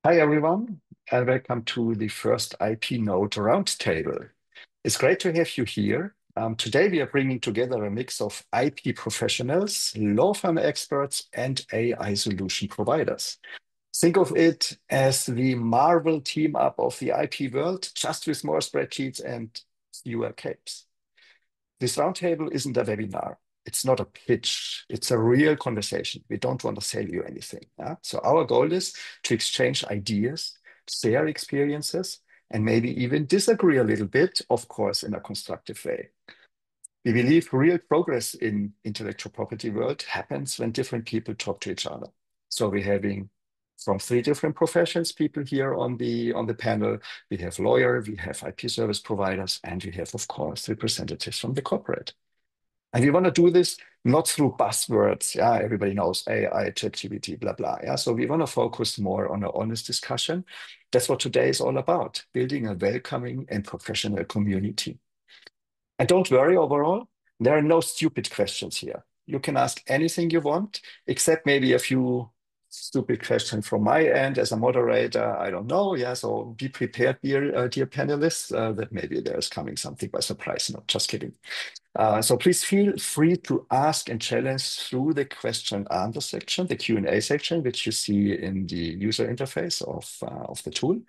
Hi, everyone, and welcome to the first iPNOTE Roundtable. It's great to have you here. Today, we are bringing together a mix of IP professionals, law firm experts, and AI solution providers. Think of it as the Marvel team up of the IP world, just with more spreadsheets and fewer capes. This roundtable isn't a webinar. It's not a pitch. It's a real conversation. We don't want to sell you anything. Yeah? So our goal is to exchange ideas, share experiences, and maybe even disagree a little bit, of course, in a constructive way. We believe real progress in intellectual property world happens when different people talk to each other. So we're having from three different professions people here on the panel. We have lawyer, we have IP service providers, and we have, of course, representatives from the corporate. And we want to do this not through buzzwords. Yeah, everybody knows AI, ChatGPT, blah, blah. Yeah, so we want to focus more on an honest discussion. That's what today is all about, building a welcoming and professional community. And don't worry, overall, there are no stupid questions here. You can ask anything you want, except maybe a few stupid questions from my end as a moderator. I don't know. Yeah, so be prepared, dear panelists, that maybe there's coming something by surprise. No, just kidding. So please feel free to ask and challenge through the question and answer section, the Q&A section, which you see in the user interface of the tool.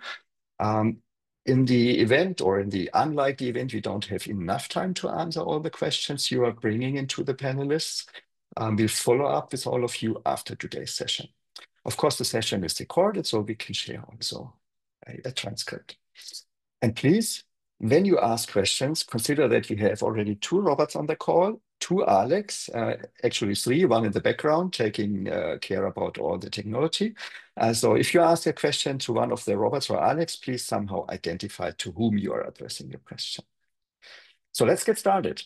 In the event or in the unlikely event, we don't have enough time to answer all the questions you are bringing into the panelists. We'll follow up with all of you after today's session. Of course, the session is recorded, so we can share also a transcript. And please, when you ask questions, consider that we have already two Roberts on the call, two Alex, actually three, one in the background taking care about all the technology. So if you ask a question to one of the Roberts or Alex, please somehow identify to whom you are addressing your question. So let's get started.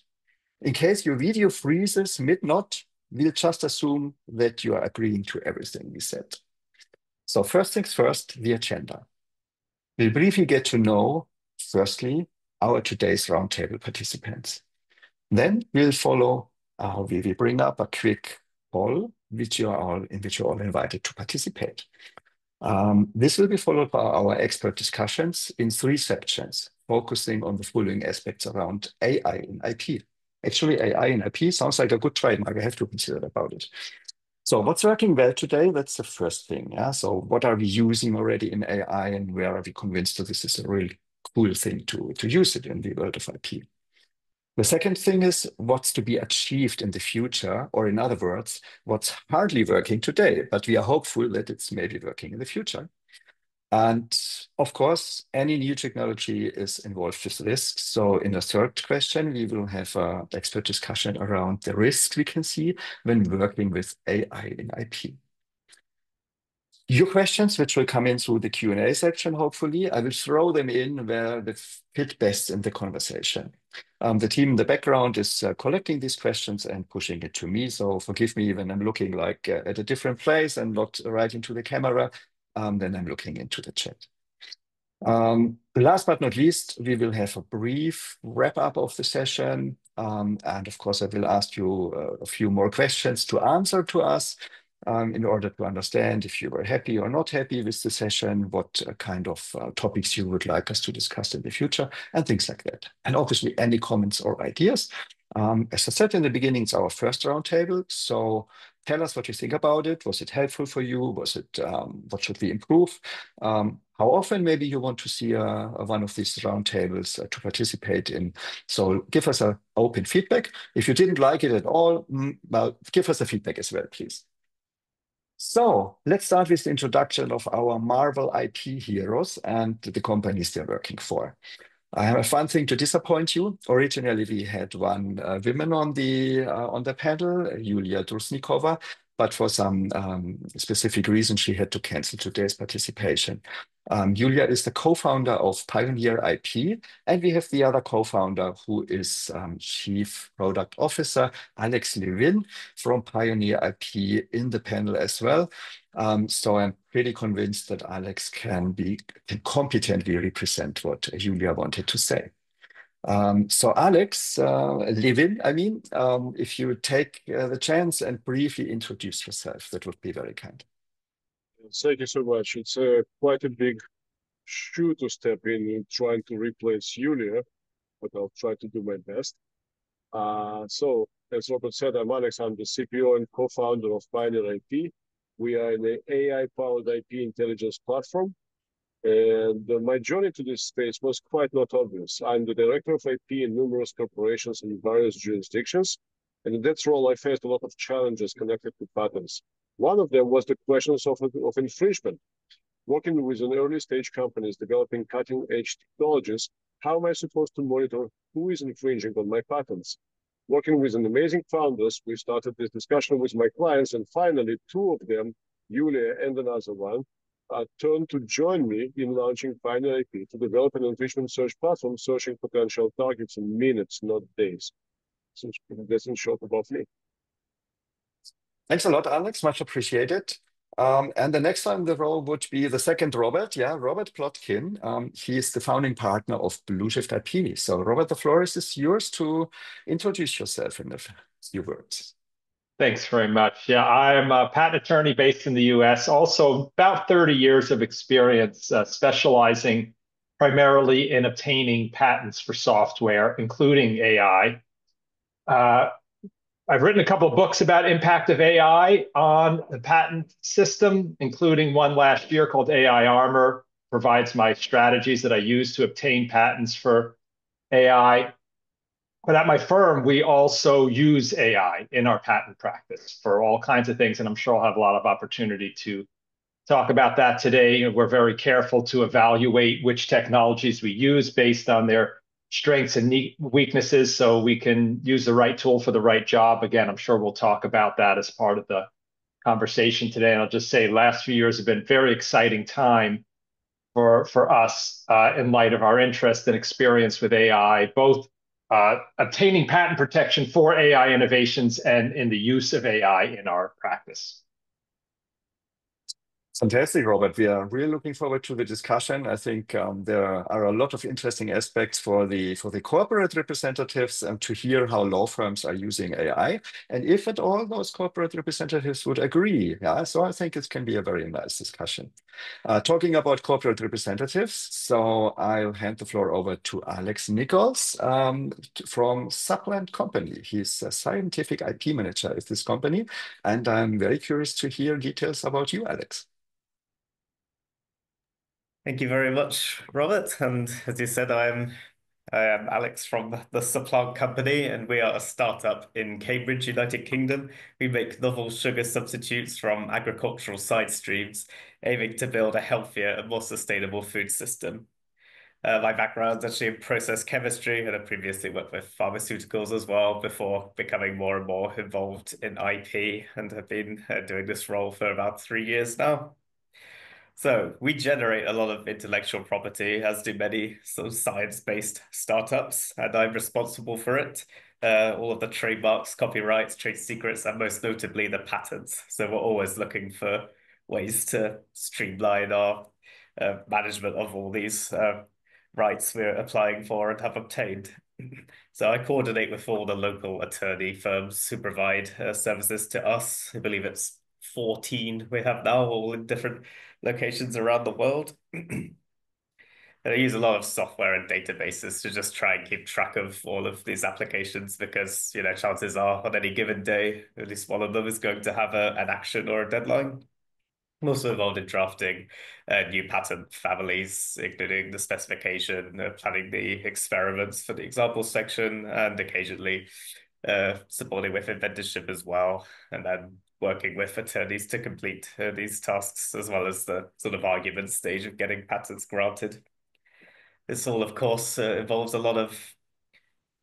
In case your video freezes mid-nod, we'll just assume that you are agreeing to everything we said. So first things first, the agenda. We'll briefly get to know, firstly, our today's roundtable participants. Then we'll follow, we will bring up a quick poll, in which you're all invited to participate. This will be followed by our expert discussions in three sections, focusing on the following aspects around AI in IP. Actually, AI in IP sounds like a good trademark. I have to consider about it. So what's working well today? That's the first thing. Yeah. So what are we using already in AI, and where are we convinced that this is a really cool thing to use it in the world of IP? The second thing is what's to be achieved in the future, or in other words, what's hardly working today, but we are hopeful that it's maybe working in the future. And of course, any new technology is involved with risks. So in the third question, we will have an expert discussion around the risks we can see when working with AI in IP. Your questions, which will come in through the Q&A section, hopefully, I will throw them in where they fit best in the conversation. The team in the background is collecting these questions and pushing it to me. So forgive me when I'm looking like at a different place and not right into the camera. Then I'm looking into the chat. Last but not least, we will have a brief wrap up of the session. And of course, I will ask you a few more questions to answer to us in order to understand if you were happy or not happy with the session, what kind of topics you would like us to discuss in the future, and things like that. And obviously, any comments or ideas. As I said in the beginning, it's our first roundtable. So tell us what you think about it. Was it helpful for you? Was it, what should we improve? How often maybe you want to see one of these roundtables to participate in? So give us an open feedback. If you didn't like it at all, well, give us a feedback as well, please. So let's start with the introduction of our Marvel IP heroes and the companies they're working for. I have a fun thing to disappoint you. Originally, we had one woman on the panel, Yulia Druzhnikova, but for some specific reason, she had to cancel today's participation. Yulia is the co-founder of PioneerIP, and we have the other co-founder who is Chief Product Officer, Alex Levin from PioneerIP in the panel as well. So I'm pretty convinced that Alex can competently represent what Yulia wanted to say. So Alex, Levin, if you take the chance and briefly introduce yourself, that would be very kind. Thank you so much. It's quite a big shoe to step in trying to replace Yulia, but I'll try to do my best. So, as Robert said, I'm Alex. I'm the CPO and co-founder of PioneerIP. We are an AI-powered IP intelligence platform. And my journey to this space was quite not obvious. I'm the director of IP in numerous corporations in various jurisdictions. And in that role, I faced a lot of challenges connected to patents. One of them was the questions of infringement. Working with an early stage companies developing cutting edge technologies, how am I supposed to monitor who is infringing on my patents? Working with an amazing founders, we started this discussion with my clients, and finally, two of them, Yulia and another one, turned to join me in launching PioneerIP to develop an infringement search platform searching potential targets in minutes, not days. So that's in short about me. Thanks a lot, Alex. Much appreciated. And the next one in the role would be the second Robert. Yeah, Robert Plotkin. He is the founding partner of Blueshift IP. So, Robert, the floor is yours to introduce yourself in a few words. Thanks very much. Yeah, I'm a patent attorney based in the US, also about 30 years of experience specializing primarily in obtaining patents for software, including AI. I've written a couple of books about impact of AI on the patent system, including one last year called AI Armor, provides my strategies that I use to obtain patents for AI. But at my firm, we also use AI in our patent practice for all kinds of things, and I'm sure I'll have a lot of opportunity to talk about that today. We're very careful to evaluate which technologies we use based on their strengths and weaknesses so we can use the right tool for the right job. Again, I'm sure we'll talk about that as part of the conversation today. And I'll just say last few years have been very exciting time for us in light of our interest and experience with AI, both obtaining patent protection for AI innovations and in the use of AI in our practice. Fantastic, Robert. We are really looking forward to the discussion. I think there are a lot of interesting aspects for the corporate representatives to hear how law firms are using AI, and if at all those corporate representatives would agree. Yeah, so I think it can be a very nice discussion. Talking about corporate representatives, so I'll hand the floor over to Alex Nicholls from Supplant company. He's a scientific IP manager at this company, and I'm very curious to hear details about you, Alex. Thank you very much, Robert. And as you said, I am Alex from the Supplant company, and we are a startup in Cambridge, United Kingdom. We make novel sugar substitutes from agricultural side streams, aiming to build a healthier and more sustainable food system. My background's actually in process chemistry, and I previously worked with pharmaceuticals as well before becoming more and more involved in IP, and have been doing this role for about 3 years now. So we generate a lot of intellectual property, as do many sort of science-based startups, and I'm responsible for it. All of the trademarks, copyrights, trade secrets, and most notably the patents. So we're always looking for ways to streamline our management of all these rights we're applying for and have obtained. So I coordinate with all the local attorney firms who provide services to us. I believe it's 14 we have now, all in different locations around the world. And I use a lot of software and databases to just try and keep track of all of these applications because, you know, chances are on any given day, at least one of them is going to have an action or a deadline. I'm also involved in drafting new patent families, including the specification, planning the experiments for the example section, and occasionally supporting with inventorship as well, and then working with attorneys to complete these tasks, as well as the sort of argument stage of getting patents granted. This all, of course, involves a lot of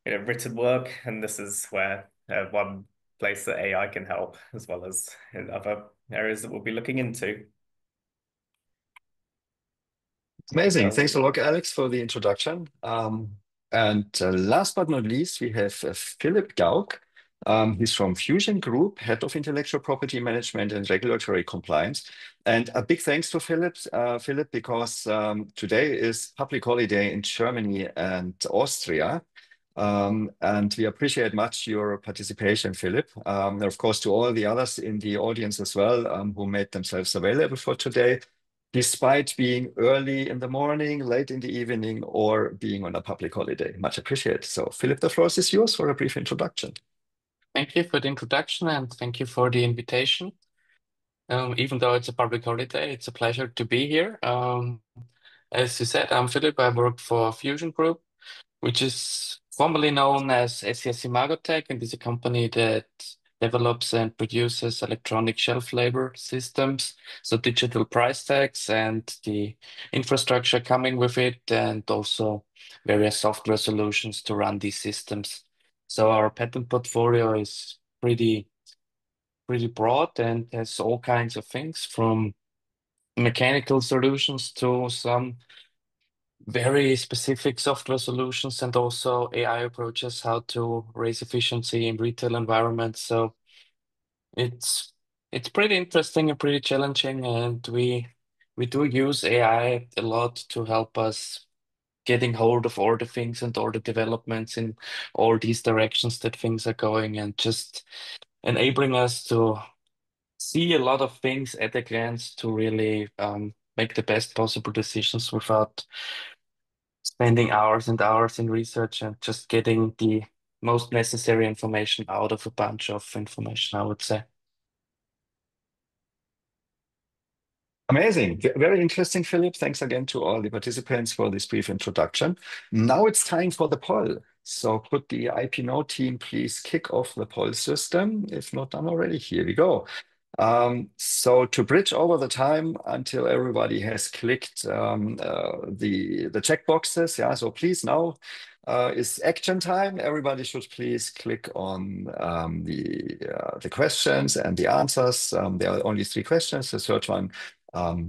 written work, and this is where one place that AI can help, as well as in other areas that we'll be looking into. Amazing. Thanks a lot, Alex, for the introduction. And last but not least, we have Philipp Jauck. He's from Vusion Group, Head of Intellectual Property Management and Regulatory Compliance. And a big thanks to Philipp, because today is public holiday in Germany and Austria. And we appreciate much your participation, Philipp. And of course, to all the others in the audience as well, who made themselves available for today, despite being early in the morning, late in the evening, or being on a public holiday. Much appreciated. So, Philipp, the floor is yours for a brief introduction. Thank you for the introduction and thank you for the invitation. Even though it's a public holiday, it's a pleasure to be here. As you said, I'm Philipp. I work for Vusion Group, which is formerly known as SES Imagotech, and is a company that develops and produces electronic shelf label systems, so digital price tags and the infrastructure coming with it, and also various software solutions to run these systems. So our patent portfolio is pretty broad and has all kinds of things from mechanical solutions to some very specific software solutions and also AI approaches how to raise efficiency in retail environments. So it's pretty interesting and pretty challenging, and we do use AI a lot to help us getting hold of all the things and all the developments in all these directions that things are going, and just enabling us to see a lot of things at a glance to really make the best possible decisions without spending hours and hours in research and just getting the most necessary information out of a bunch of information, I would say. Amazing. Very interesting, Philipp. Thanks again to all the participants for this brief introduction. Now it's time for the poll. So could the iPNOTE team please kick off the poll system? If not done already, here we go. So to bridge over the time until everybody has clicked the check boxes, yeah. So please now is action time. Everybody should please click on the questions and the answers. There are only 3 questions. The third one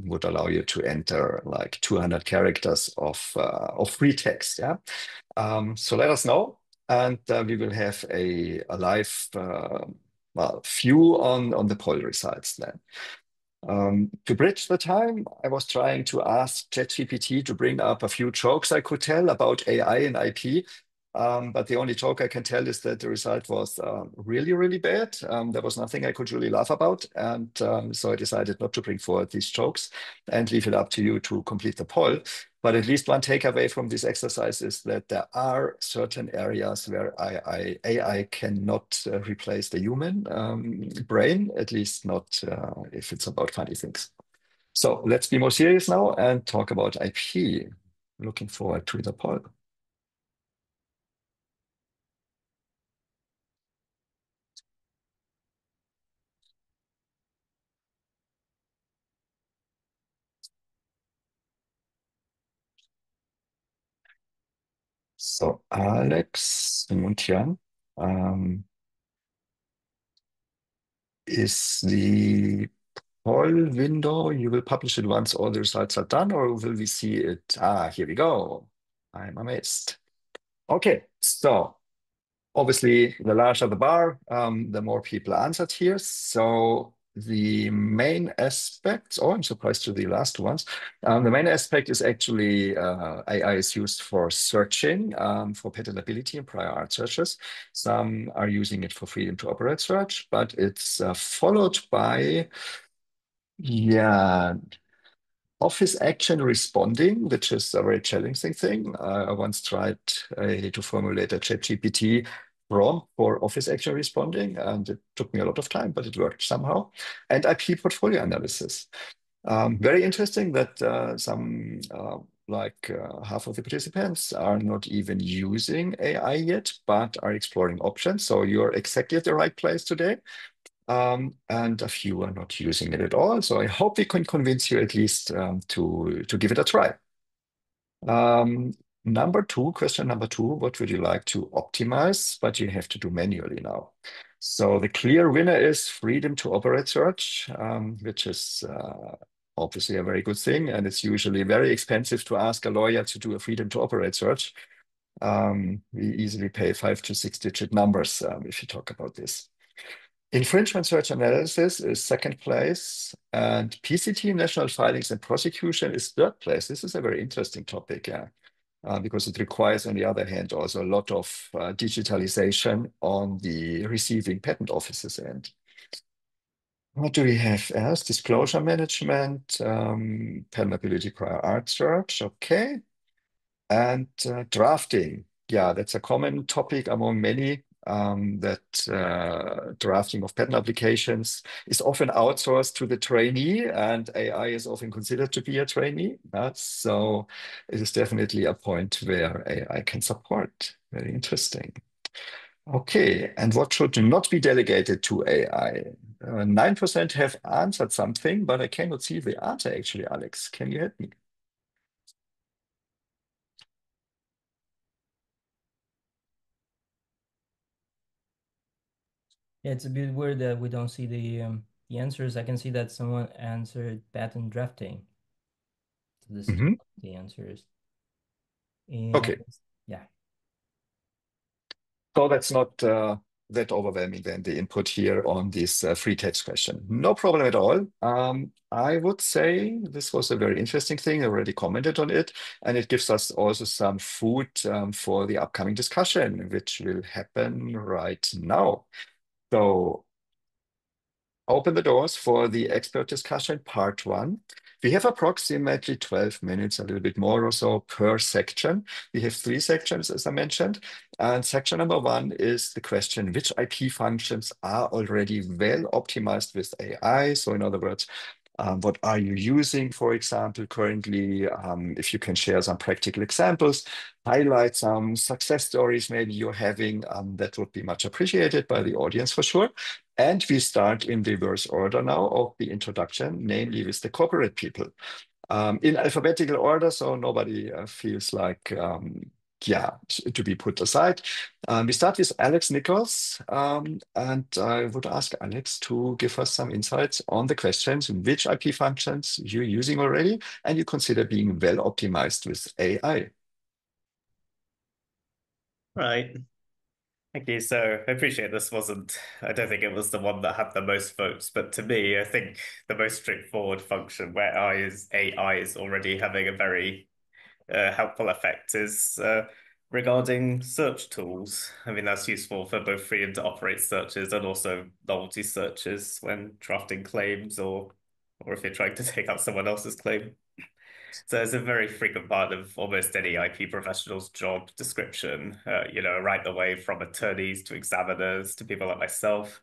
would allow you to enter like 200 characters of free text. Yeah. So let us know, and we will have a live view on the poll results then. To bridge the time, I was trying to ask ChatGPT to bring up a few jokes I could tell about AI and IP. But the only joke I can tell is that the result was really, really bad. There was nothing I could really laugh about. And so I decided not to bring forward these jokes and leave it up to you to complete the poll. But at least one takeaway from this exercise is that there are certain areas where AI cannot replace the human brain, at least not if it's about funny things. So let's be more serious now and talk about IP. Looking forward to the poll. So Alex Muntian, is the poll window, you will publish it once all the results are done, or will we see it? Here we go. I'm amazed. Okay, so obviously the larger the bar, the more people answered here. So the main aspects, oh, I'm surprised to the last ones. The main aspect is actually AI is used for searching, for patentability and prior art searches. Some are using it for freedom to operate search, but it's followed by, yeah, office action responding, which is a very challenging thing. I once tried to formulate a ChatGPT prompt for office action responding, and it took me a lot of time, but it worked somehow. And IP portfolio analysis. Very interesting that some half of the participants are not even using AI yet, but are exploring options. So you're exactly at the right place today. And a few are not using it at all. So I hope we can convince you at least to give it a try. Question number two, what would you like to optimize, but you have to do manually now? So the clear winner is freedom to operate search, which is obviously a very good thing. And it's usually very expensive to ask a lawyer to do a freedom to operate search. We easily pay 5 to 6-digit numbers if you talk about this. Infringement search analysis is second place, and PCT, national filings and prosecution, is third place. This is a very interesting topic. Yeah. because it requires, on the other hand, also a lot of digitalization on the receiving patent offices end. What do we have else? Disclosure management, patentability prior art search, okay. And drafting. Yeah, that's a common topic among many, that drafting of patent applications is often outsourced to the trainee, and AI is often considered to be a trainee. So it is definitely a point where AI can support. Very interesting. Okay, and what should not be delegated to AI? 9% have answered something, but I cannot see the answer actually, Alex. Can you help me? Yeah, it's a bit weird that we don't see the answers. I can see that someone answered patent drafting. So this is what the answers. And Okay. yeah. So that's not that overwhelming then, the input here on this free text question. No problem at all. I would say this was a very interesting thing. I already commented on it, and it gives us also some food for the upcoming discussion, which will happen right now. So open the doors for the expert discussion, part 1. We have approximately 12 minutes, a little bit more or so per section. We have 3 sections, as I mentioned. And section number 1 is the question, which IP functions are already well optimized with AI? So in other words, what are you using, for example, currently? If you can share some practical examples, highlight some success stories maybe you're having, that would be much appreciated by the audience for sure. And we start in reverse order now of the introduction, namely with the corporate people. In alphabetical order, so nobody feels like, to be put aside. We start with Alex Nicholls, and I would ask Alex to give us some insights on the questions, which IP functions you're using already, and you consider being well optimized with AI. Right. Thank you. So I appreciate this I don't think it was the one that had the most votes, but to me, I think the most straightforward function where AI is already having a very helpful effect is regarding search tools. I mean, that's useful for both free and to operate searches and also novelty searches when drafting claims or if you're trying to take out someone else's claim. So it's a very frequent part of almost any IP professional's job description, right the way from attorneys to examiners to people like myself.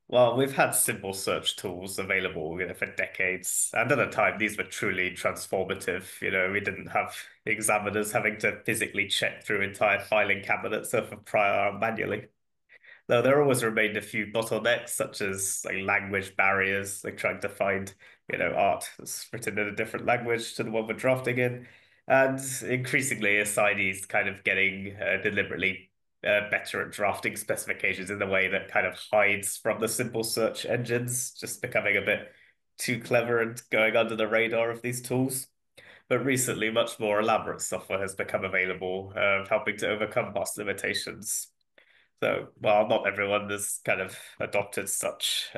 Well, we've had simple search tools available, for decades. And at the time, these were truly transformative. We didn't have examiners having to physically check through entire filing cabinets of a prior art manually. Though there always remained a few bottlenecks, such as like language barriers, like trying to find, art that's written in a different language to the one we're drafting in, and increasingly assignees kind of getting deliberately better at drafting specifications in the way that kind of hides from the simple search engines, just becoming a bit too clever and going under the radar of these tools. But recently, much more elaborate software has become available, helping to overcome past limitations. So, while not everyone has kind of adopted such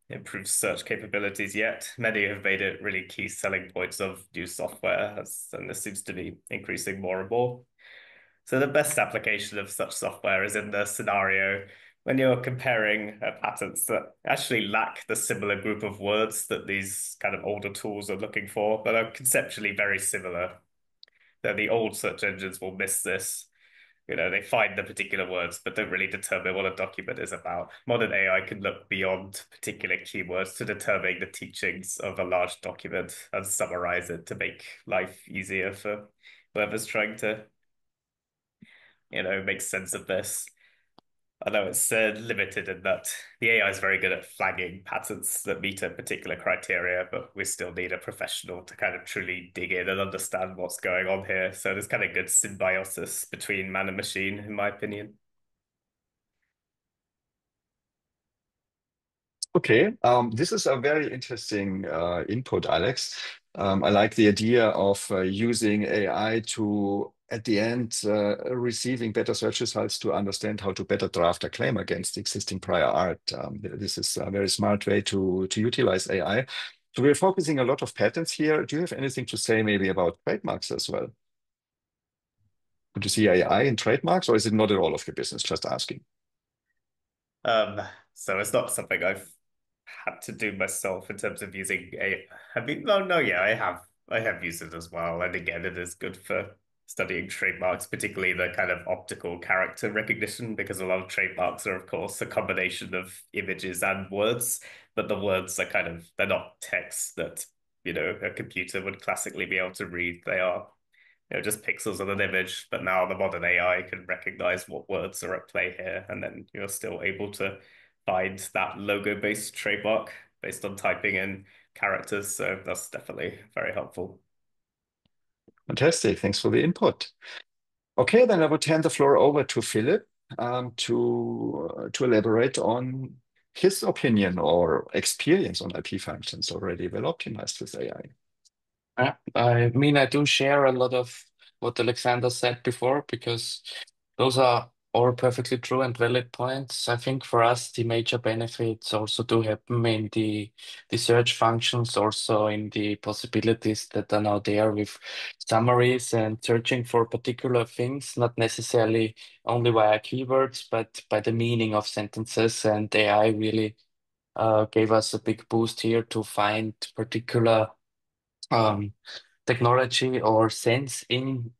improved search capabilities yet, many have made it really key selling points of new software, and this seems to be increasing more and more. So the best application of such software is in the scenario when you're comparing patents that actually lack the similar group of words that these kind of older tools are looking for, but are conceptually very similar. Though the old search engines will miss this. They find the particular words, but don't really determine what a document is about. Modern AI can look beyond particular keywords to determine the teachings of a large document and summarize it to make life easier for whoever's trying to, make sense of this. I know it's limited in that the AI is very good at flagging patterns that meet a particular criteria, but we still need a professional to kind of truly dig in and understand what's going on here. So there's kind of good symbiosis between man and machine, in my opinion. Okay, this is a very interesting input, Alex. I like the idea of using AI to, at the end, receiving better search results to understand how to better draft a claim against existing prior art. This is a very smart way to utilize AI. So we're focusing a lot of patents here. Do you have anything to say maybe about trademarks as well? Would you see AI in trademarks, or is it not at all of your business? Just asking. So it's not something I've had to do myself in terms of using AI. I mean, no, yeah, I have used it as well. And again, it is good for studying trademarks, particularly the kind of optical character recognition, because a lot of trademarks are, of course, a combination of images and words, but the words are they're not text that, a computer would classically be able to read. They are, just pixels of an image, but now the modern AI can recognize what words are at play here, and then you're still able to find that logo-based trademark based on typing in characters. So that's definitely very helpful. Fantastic. Thanks for the input. Okay, then I would hand the floor over to Philipp to elaborate on his opinion or experience on IP functions already well optimized with AI. I mean, I do share a lot of what Alexander said before because those are all perfectly true and valid points. I think for us, the major benefits also do happen in the search functions, also in the possibilities that are now there with summaries and searching for particular things, not necessarily only via keywords, but by the meaning of sentences. And AI really gave us a big boost here to find particular um, technology or sense in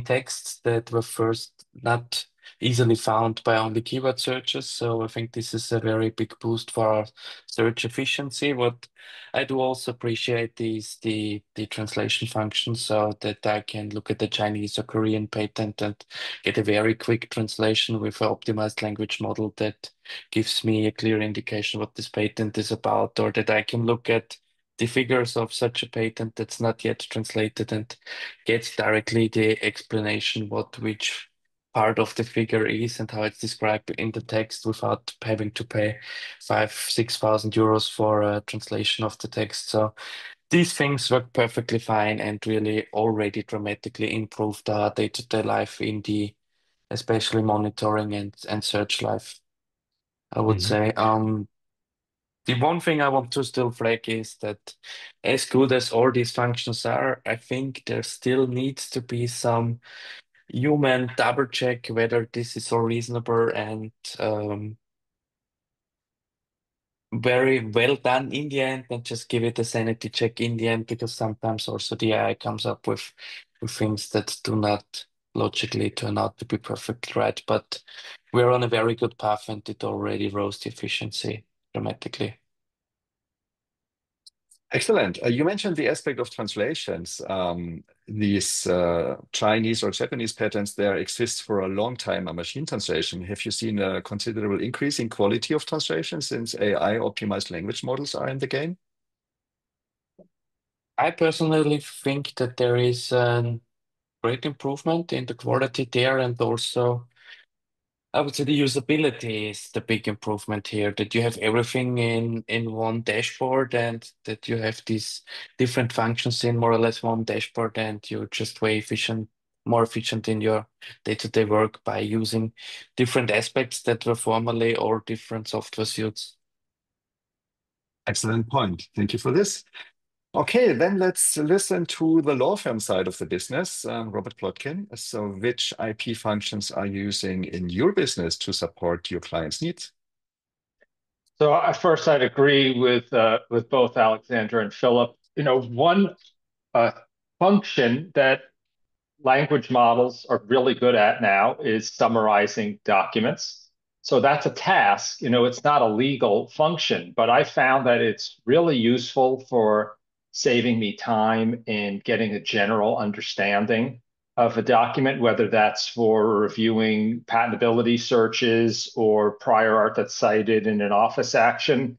texts that were first not easily found by only keyword searches. So I think this is a very big boost for our search efficiency. What I do also appreciate is the translation function so that I can look at the Chinese or Korean patent and get a very quick translation with an optimized language model that gives me a clear indication what this patent is about, or that I can look at the figures of such a patent that's not yet translated and get directly the explanation what which part of the figure is and how it's described in the text without having to pay 6,000 euros for a translation of the text. So these things work perfectly fine and really already dramatically improved our day-to-day life in the especially monitoring and search life, I would say. The one thing I want to still flag is that as good as all these functions are, I think there still needs to be some human double check whether this is all reasonable and very well done in the end, and just give it a sanity check in the end, because sometimes also the AI comes up with things that do not logically turn out to be perfectly right. But we're on a very good path and it already rose the efficiency dramatically. Excellent. You mentioned the aspect of translations. These Chinese or Japanese patents there exist for a long time, a machine translation. Have you seen a considerable increase in quality of translation since AI optimized language models are in the game? I personally think that there is a great improvement in the quality there, and also I would say the usability is the big improvement here, that you have everything in one dashboard and that you have these different functions in more or less one dashboard, and you're just more efficient in your day-to-day work by using different aspects that were formerly all different software suites. Excellent point. Thank you for this. Okay, then let's listen to the law firm side of the business, Robert Plotkin. So which IP functions are you using in your business to support your clients' needs? So first, I'd agree with both Alexander and Philip. One function that language models are really good at now is summarizing documents. So that's a task. It's not a legal function, but I found that it's really useful for saving me time in getting a general understanding of a document, whether that's for reviewing patentability searches or prior art that's cited in an office action.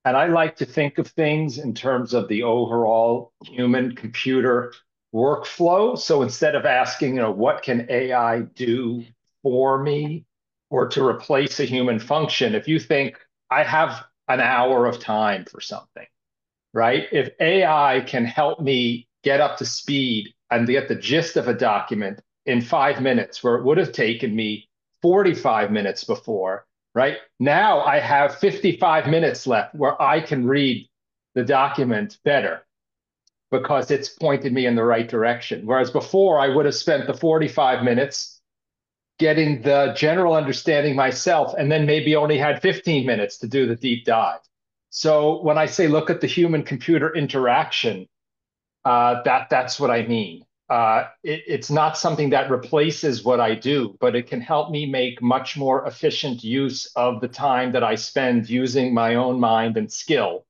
And I like to think of things in terms of the overall human computer workflow. So instead of asking, what can AI do for me or to replace a human function, if you think I have an hour of time for something, right? If AI can help me get up to speed and get the gist of a document in 5 minutes, where it would have taken me 45 minutes before, right? Now I have 55 minutes left where I can read the document better. because it's pointed me in the right direction. Whereas before, I would have spent the 45 minutes getting the general understanding myself, and then maybe only had 15 minutes to do the deep dive. So when I say look at the human-computer interaction, that's what I mean. It's not something that replaces what I do, but it can help me make much more efficient use of the time that I spend using my own mind and skill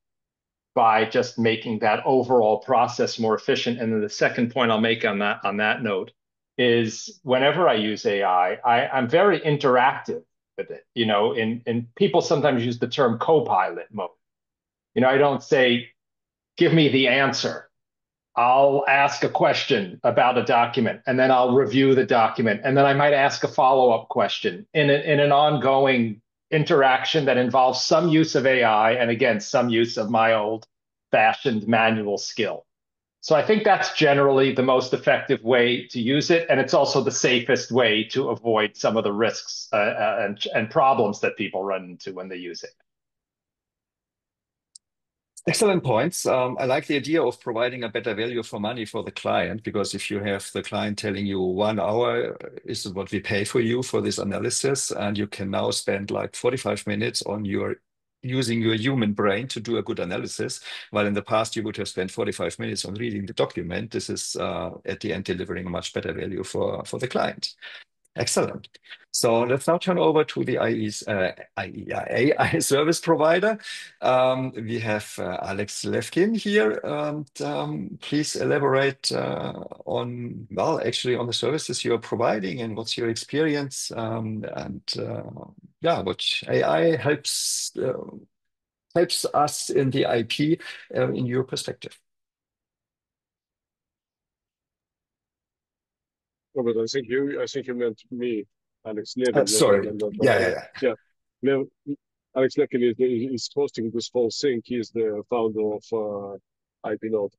by just making that overall process more efficient. And then the second point I'll make on that note is whenever I use AI, I'm very interactive with it. You know, and people sometimes use the term co-pilot mode. You know, I don't say, give me the answer. I'll ask a question about a document, and then I'll review the document, and then I might ask a follow-up question in an ongoing interaction that involves some use of AI, and again, some use of my old-fashioned manual skill. So I think that's generally the most effective way to use it, and it's also the safest way to avoid some of the risks and problems that people run into when they use it. Excellent points. I like the idea of providing a better value for money for the client, because if you have the client telling you 1 hour is what we pay for you for this analysis, and you can now spend like 45 minutes on using your human brain to do a good analysis, while in the past you would have spent 45 minutes on reading the document. This is at the end delivering a much better value for the client. Excellent. So let's now turn over to the AI service provider. We have Alex Levin here. And please elaborate on the services you're providing and what's your experience, what AI helps us in the IP in your perspective. Robert, I think you meant me, Alex Levin. Sorry. Yeah. Alex Levin is hosting this whole thing. He's the founder of iPNOTE.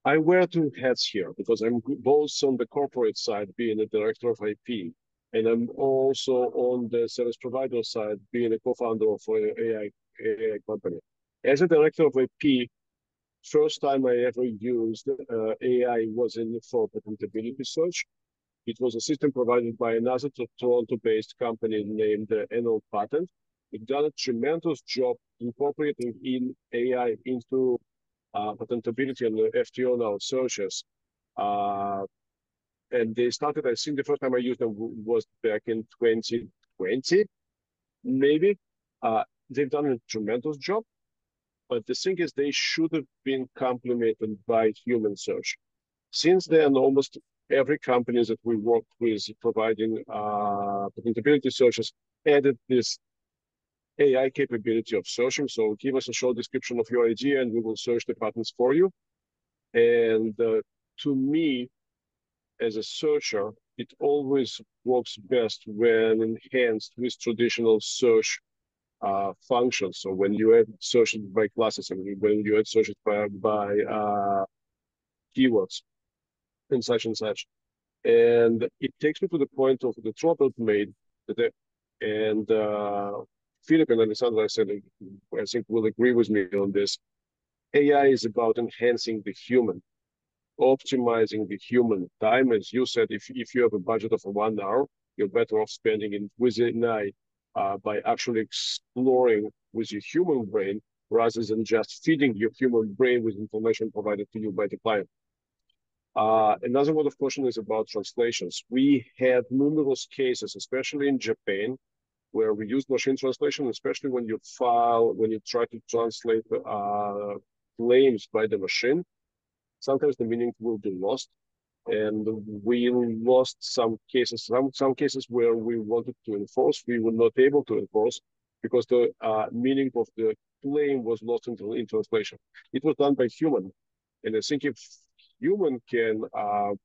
I wear two hats here because I'm both on the corporate side, being a director of IP, and I'm also on the service provider side, being a co-founder of an AI company. As a director of IP, first time I ever used AI was for patentability search. It was a system provided by another Toronto-based company named iPNOTE Patent. It done a tremendous job incorporating in AI into patentability and FTO now searches. And they started, I think the first time I used them was back in 2020, maybe. They've done a tremendous job. But the thing is, they should have been complemented by human search. Since then, almost every company that we work with providing patentability searches added this AI capability of searching. So give us a short description of your idea and we will search the patents for you. And to me, as a searcher, it always works best when enhanced with traditional search functions. So when you add searches by classes and when you add searches by keywords and such. And it takes me to the point of the Robert made that, and Philipp and Alexandra, I think will agree with me on this. AI is about enhancing the human, optimizing the human time. As you said, if you have a budget of 1 hour, you're better off spending it with an AI by actually exploring with your human brain rather than just feeding your human brain with information provided to you by the client. Another word of caution is about translations. We had numerous cases, especially in Japan, where we use machine translation, especially when you try to translate claims by the machine. Sometimes the meaning will be lost. And we lost some cases where we wanted to enforce, we were not able to enforce because the meaning of the claim was lost in translation. It was done by human. And I think if human can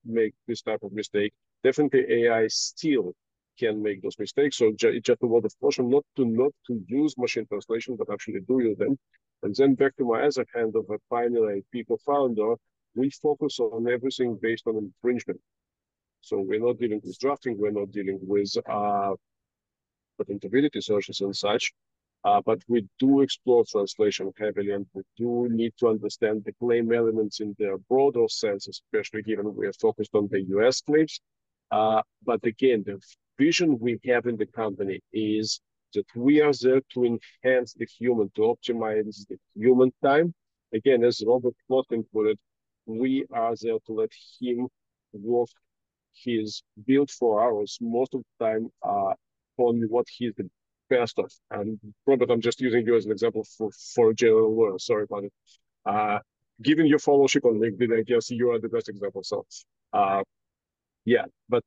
make this type of mistake, definitely AI still can make those mistakes. So it's just a word of caution not to use machine translation, but actually do use them. And then back to my other hand of a PioneerIP co-founder, we focus on everything based on infringement. So we're not dealing with drafting, we're not dealing with patentability searches and such. But we do explore translation heavily, and we do need to understand the claim elements in their broader sense, especially given we are focused on the US claims. But again, the vision we have in the company is that we are there to enhance the human, to optimize the human time. Again, as Robert Plotkin put it, we are there to let him work his build for hours most of the time on what he's the best of. And Robert, I'm just using you as an example for general world. Sorry about it. Given your followership on LinkedIn, I guess you are the best example. So, yeah, but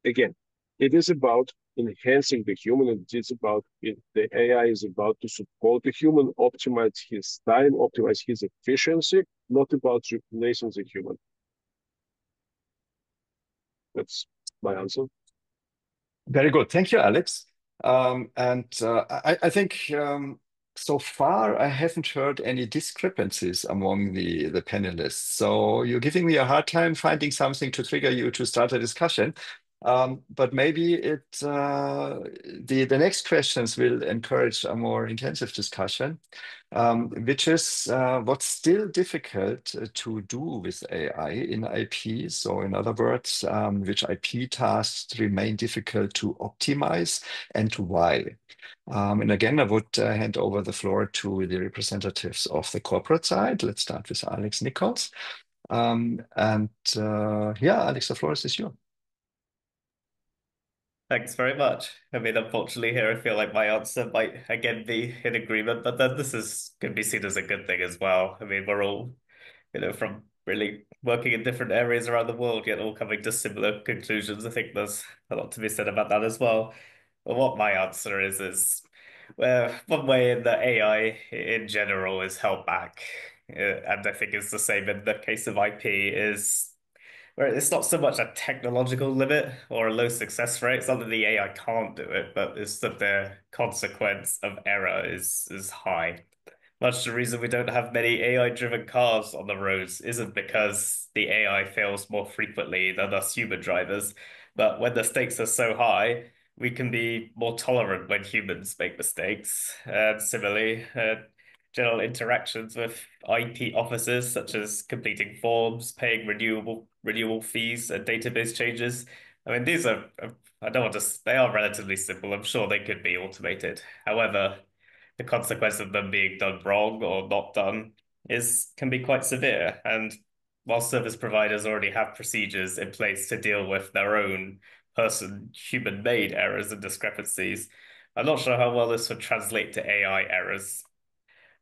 again, it is about enhancing the human. And it's about the AI is about to support the human, optimize his time, optimize his efficiency, not about replacing the human. That's my answer. Very good. Thank you, Alex. I think so far I haven't heard any discrepancies among the panelists. So you're giving me a hard time finding something to trigger you to start a discussion. But maybe the next questions will encourage a more intensive discussion, which is what's still difficult to do with AI in IP. So in other words, which IP tasks remain difficult to optimize and why. And again, I would hand over the floor to the representatives of the corporate side. Let's start with Alex Nicholls. Yeah, Alex, the floor is yours. Thanks very much. I mean, unfortunately, here I feel like my answer might again be in agreement, but then this could be seen as a good thing as well. I mean, we're all, from really working in different areas around the world, yet all coming to similar conclusions. I think there's a lot to be said about that as well. But what my answer is, well, one way in the AI in general is held back, and I think it's the same in the case of IP, is where it's not so much a technological limit or a low success rate. It's not that the AI can't do it, but it's that the consequence of error is high. Much the reason we don't have many AI-driven cars on the roads isn't because the AI fails more frequently than us human drivers, but when the stakes are so high, we can be more tolerant when humans make mistakes. And similarly, general interactions with IP officers, such as completing forms, paying renewal fees, and database changes. I mean, these are, I don't want to, they are relatively simple. I'm sure they could be automated. However, the consequence of them being done wrong or not done can be quite severe. And while service providers already have procedures in place to deal with their own human-made errors and discrepancies, I'm not sure how well this would translate to AI errors.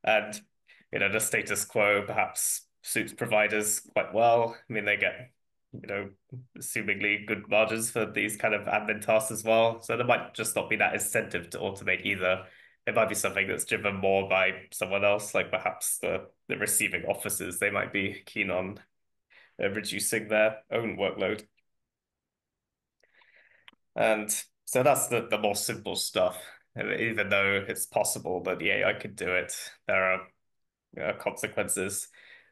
And the status quo perhaps suits providers quite well. I mean, they get assumingly good margins for these kind of admin tasks as well. So there might just not be that incentive to automate either. It might be something that's driven more by someone else, like perhaps the receiving officers. They might be keen on reducing their own workload. And so that's the more simple stuff. Even though it's possible that the AI could do it, there are consequences.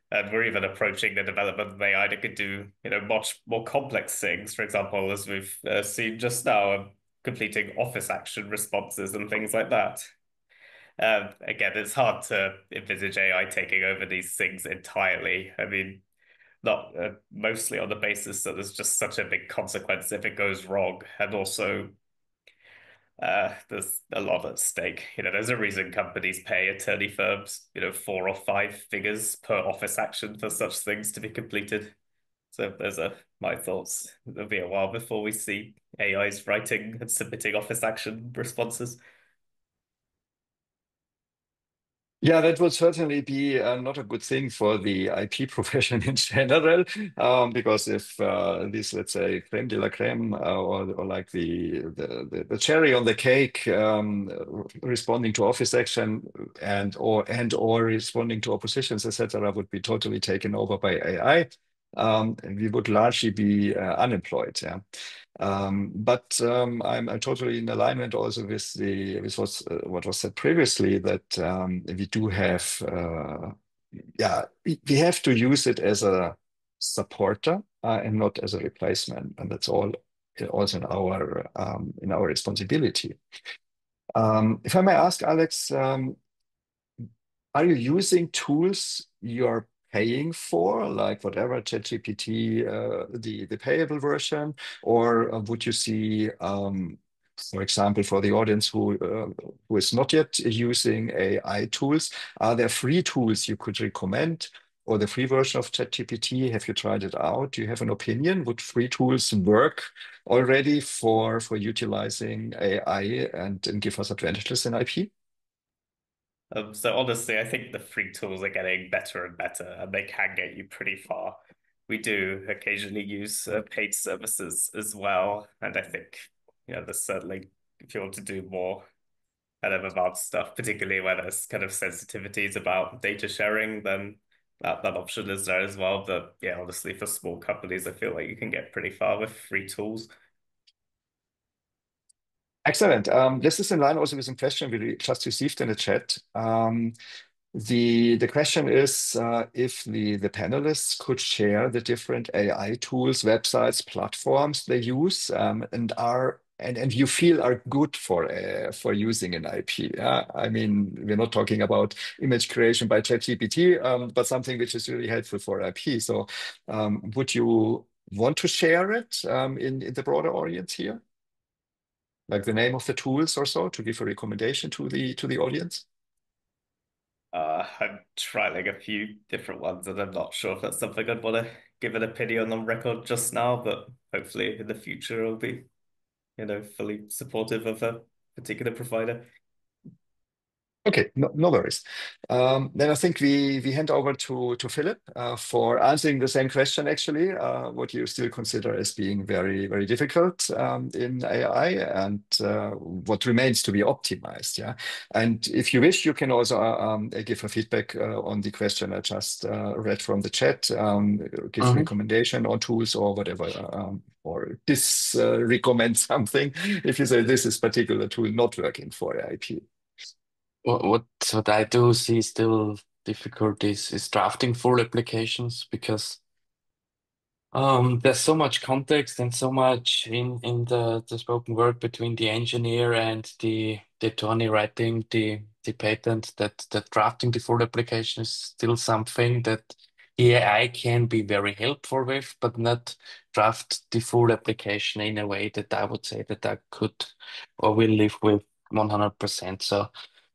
And we're even approaching the development of AI that could do, much more complex things. For example, as we've seen just now, completing office action responses and things like that. Again, it's hard to envisage AI taking over these things entirely. I mean, not mostly on the basis that there's just such a big consequence if it goes wrong, and also there's a lot at stake. There's a reason companies pay attorney firms, 4 or 5 figures per office action for such things to be completed. So those are my thoughts. It'll be a while before we see AIs writing and submitting office action responses. Yeah, that would certainly be not a good thing for the IP profession in general, because if this, let's say, crème de la crème, or like the cherry on the cake, responding to office action or responding to oppositions, etc., would be totally taken over by AI, and we would largely be unemployed. Yeah. But I'm totally in alignment also with what was said previously, that we do have, we have to use it as a supporter and not as a replacement, and that's all also in our responsibility. If I may ask, Alex, are you using tools you're paying for, like whatever ChatGPT, the payable version, or would you see, for example, for the audience who is not yet using AI tools, are there free tools you could recommend, or the free version of ChatGPT? Have you tried it out? Do you have an opinion? Would free tools work already for utilizing AI and give us advantages in IP? So honestly, I think the free tools are getting better and better, and they can get you pretty far. We do occasionally use paid services as well, and I think there's certainly, if you want to do more kind of advanced stuff, particularly where there's kind of sensitivities about data sharing, then that option is there as well. But yeah, honestly, for small companies, I feel like you can get pretty far with free tools. Excellent. This is in line also with some question we just received in the chat. The question is if the panelists could share the different AI tools, websites, platforms they use and you feel are good for using an IP. Yeah? I mean, we're not talking about image creation by ChatGPT, but something which is really helpful for IP. So would you want to share it in the broader audience here? Like the name of the tools or so to give a recommendation to the audience? I'm trialing a few different ones, and I'm not sure if that's something I'd want to give an opinion on record just now, but hopefully in the future I'll be, fully supportive of a particular provider. Okay, no worries. Then I think we hand over to Philip for answering the same question, actually, what you still consider as being very, very difficult in AI and what remains to be optimized. Yeah. And if you wish, you can also give a feedback on the question I just read from the chat, give recommendation on tools or whatever, or recommend something if you say this is particular tool not working for IP. What I do see still difficult is drafting full applications because there's so much context and so much in the spoken word between the engineer and the attorney writing the patent that drafting the full application is still something that the AI can be very helpful with, but not draft the full application in a way that I would say that I could or will live with 100%.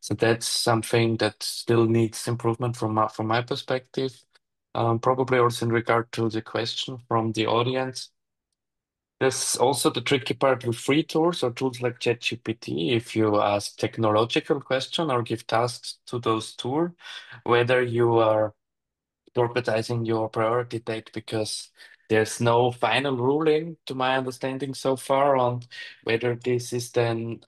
So that's something that still needs improvement from my perspective. Probably also in regard to the question from the audience. There's also the tricky part with free tools or tools like ChatGPT. If you ask technological question or give tasks to those tools, whether you are corporatizing your priority date because there's no final ruling, to my understanding so far, on whether this is then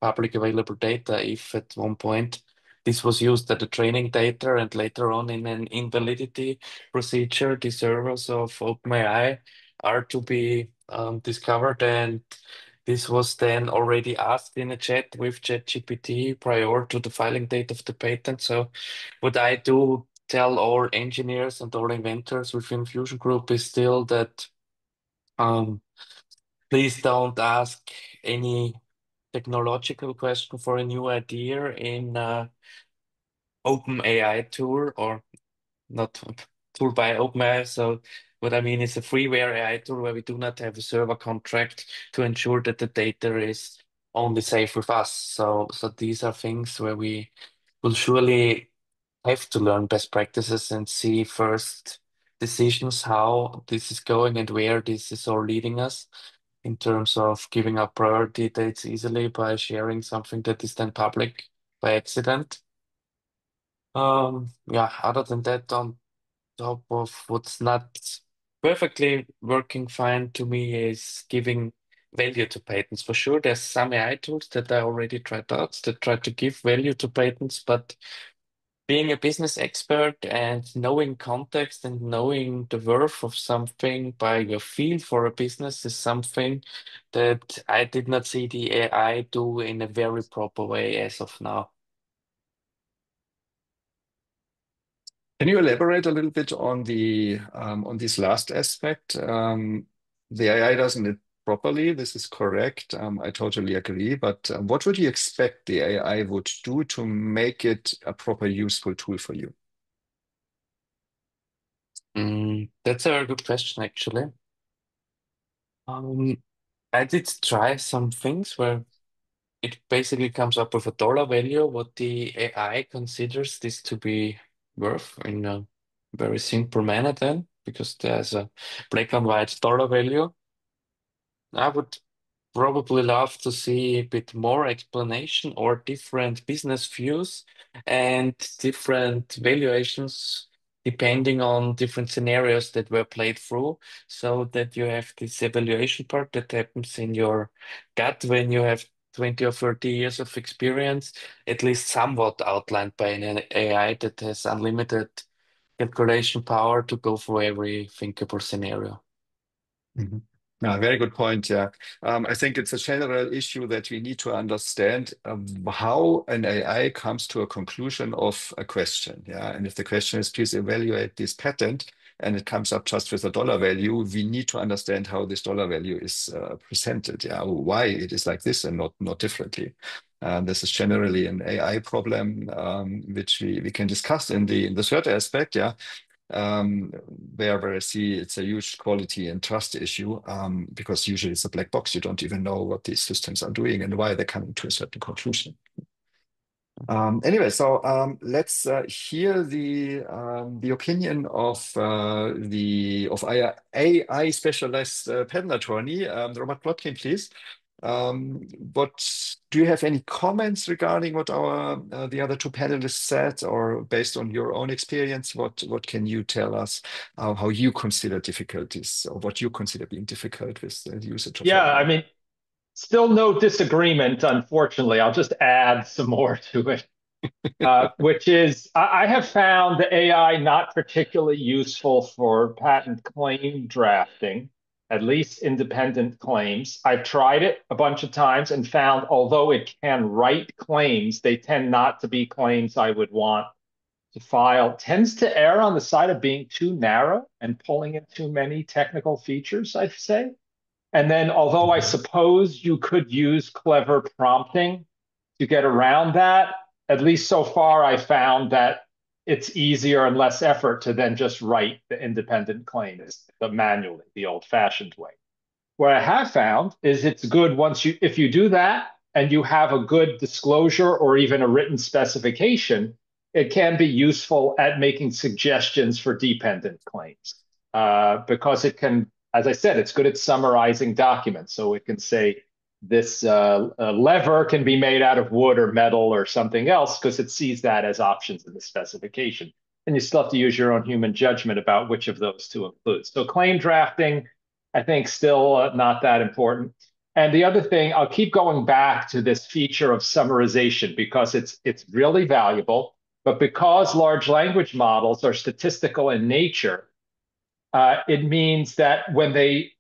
public available data. If at one point this was used as a training data and later on in an invalidity procedure, the servers of OpenAI are to be discovered, and this was then already asked in a chat with ChatGPT prior to the filing date of the patent. So what I do tell all engineers and all inventors within Fusion Group is still that please don't ask any technological question for a new idea in open AI tool or not tool by OpenAI. So what I mean is a freeware AI tool where we do not have a server contract to ensure that the data is only safe with us. So these are things where we will surely have to learn best practices and see first decisions how this is going and where this is all leading us in terms of giving up priority dates easily by sharing something that is then public by accident. Yeah, other than that, on top of what's not perfectly working fine to me is giving value to patents. For sure, there's some AI tools that I already tried out that try to give value to patents, but being a business expert and knowing context and knowing the worth of something by your feel for a business is something that I did not see the AI do in a very proper way as of now. Can you elaborate a little bit on this last aspect? The AI doesn't properly. This is correct. I totally agree. But what would you expect the AI would do to make it a proper useful tool for you? That's a very good question, actually. I did try some things where it basically comes up with a dollar value, what the AI considers this to be worth in a very simple manner then, because there's a black and white dollar value. I would probably love to see a bit more explanation or different business views and different valuations depending on different scenarios that were played through, so that you have this evaluation part that happens in your gut when you have 20 or 30 years of experience, at least somewhat outlined by an AI that has unlimited calculation power to go through every thinkable scenario. Mhm. Yeah, very good point. Yeah. I think it's a general issue that we need to understand how an AI comes to a conclusion of a question. Yeah. And if the question is, please evaluate this patent, and it comes up just with a dollar value, we need to understand how this dollar value is presented. Yeah. Why it is like this and not differently. This is generally an AI problem, which we can discuss in the third aspect. Yeah. Where I see it's a huge quality and trust issue, because usually it's a black box. You don't even know what these systems are doing and why they're coming to a certain conclusion. Anyway, so let's hear the opinion of AI specialist patent attorney Robert Plotkin, please. What do you have any comments regarding what our the other two panelists said, or based on your own experience, what can you tell us how you consider difficulties or what you consider being difficult with the usage of Yeah, AI? I mean, still no disagreement, unfortunately. I'll just add some more to it, which is I have found the AI not particularly useful for patent claim drafting, at least independent claims. I've tried it a bunch of times and found, although it can write claims, they tend not to be claims I would want to file. Tends to err on the side of being too narrow and pulling in too many technical features, I'd say. And then, although I suppose you could use clever prompting to get around that, at least so far, I found that it's easier and less effort to then just write the independent claims manually, the old-fashioned way. What I have found is it's good if you do that and you have a good disclosure or even a written specification, it can be useful at making suggestions for dependent claims, because it can, as I said, it's good at summarizing documents. So it can say this lever can be made out of wood or metal or something else, because it sees that as options in the specification. And you still have to use your own human judgment about which of those to include. So claim drafting, I think, still not that important. And the other thing, I'll keep going back to this feature of summarization because it's really valuable. But because large language models are statistical in nature, it means that when they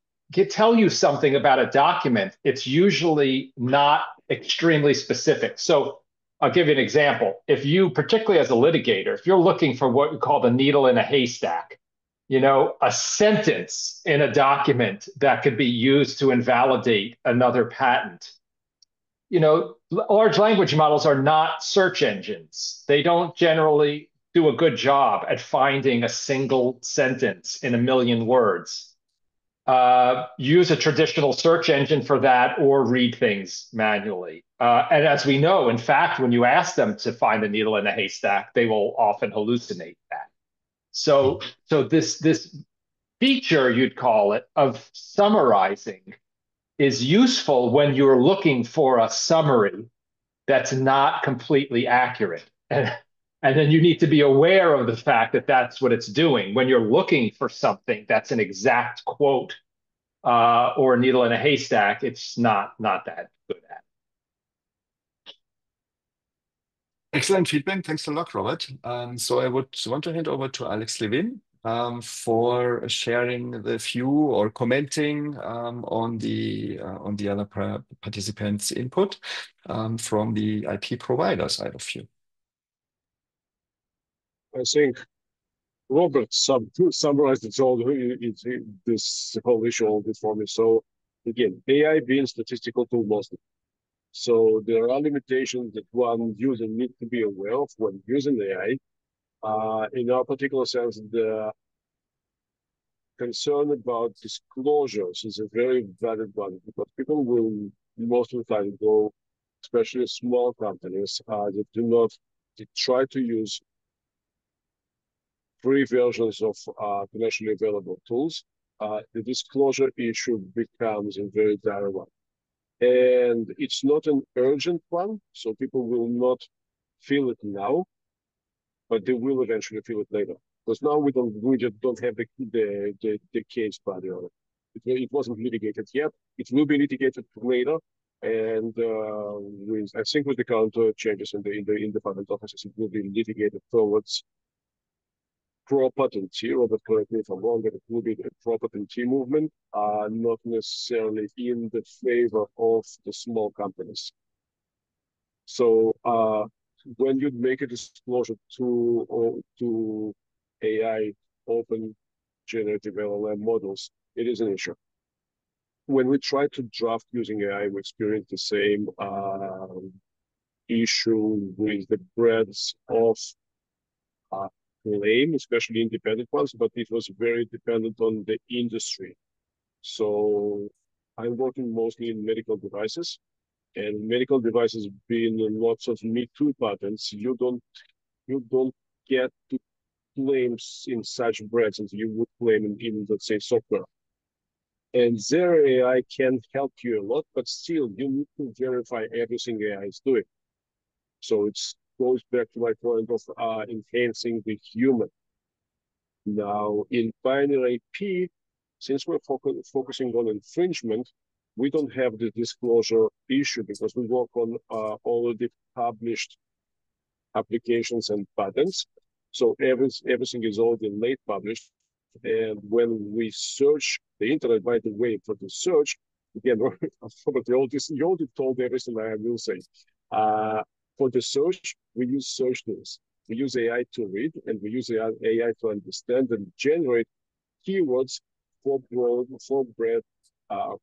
tell you something about a document, it's usually not extremely specific. So I'll give you an example. If you, particularly as a litigator, if you're looking for what we call the needle in a haystack, a sentence in a document that could be used to invalidate another patent. Large language models are not search engines. They don't generally do a good job at finding a single sentence in a million words. Use a traditional search engine for that or read things manually. And as we know, in fact, when you ask them to find a needle in a haystack, they will often hallucinate that. So this feature, you'd call it, of summarizing is useful when you're looking for a summary that's not completely accurate. And then you need to be aware of the fact that that's what it's doing. When you're looking for something that's an exact quote or a needle in a haystack, it's not that good at. Excellent feedback. Thanks a lot, Robert. So I would want to hand over to Alex Levin for sharing the view or commenting on the other participants' input from the IP provider side of view. I think Robert summarized this whole issue all this for me. So again, AI being statistical tool mostly. So there are limitations that one user needs to be aware of when using AI. In our particular sense, the concern about disclosures is a very valid one because people will most of the time go, especially small companies, that do not they try to use free versions of commercially available tools. The disclosure issue becomes a very dire one. And it's not an urgent one, so people will not feel it now, but they will eventually feel it later. Because now we just don't have the case body on it. It wasn't litigated yet. It will be litigated later, and I think with the current changes in the patent offices, it will be litigated towards pro-patentee, Robert, correct me if I'm wrong, but it will be the pro-patentee movement, not necessarily in the favor of the small companies. So when you make a disclosure to AI open generative LLM models, it is an issue. When we try to draft using AI, we experience the same issue with the breadth of claim, especially independent ones, but it was very dependent on the industry. So I'm working mostly in medical devices, and medical devices being lots of Me Too patents, you don't get to claims in such breadth as you would claim in let's say software. And their AI can help you a lot, but still you need to verify everything AI is doing. So it goes back to my point of enhancing the human. Now, in PioneerIP, since we're focusing on infringement, we don't have the disclosure issue because we work on already published applications and patents. So everything is already late published. And when we search the internet, by the way, for the search, again, you already told everything I will say. For the search, we use search tools. We use AI to read, and we use AI to understand and generate keywords for breadth,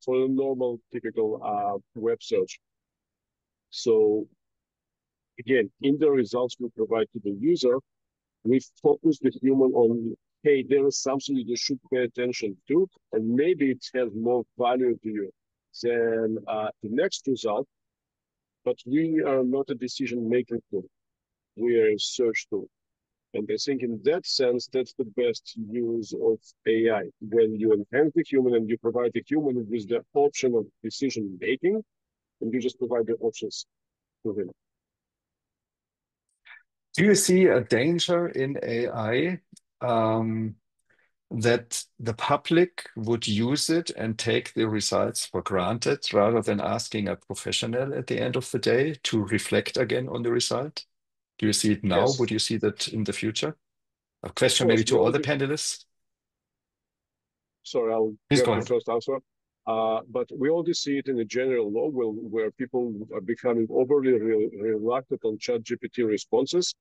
for a normal, typical web search. So again, in the results we provide to the user, we focus the human on, hey, there is something you should pay attention to, and maybe it has more value to you than the next result, but we are not a decision-making tool. We are a search tool. And I think in that sense, that's the best use of AI. When you enhance the human and you provide the human with the option of decision-making, and you just provide the options to him. Do you see a danger in AI that the public would use it and take the results for granted rather than asking a professional at the end of the day to reflect again on the result? Do you see it now? Yes. Would you see that in the future? A question Of course, maybe to all the panelists. Sorry, I'll Please get go the ahead. first answer. But we already see it in the general law where people are becoming overly reluctant on ChatGPT responses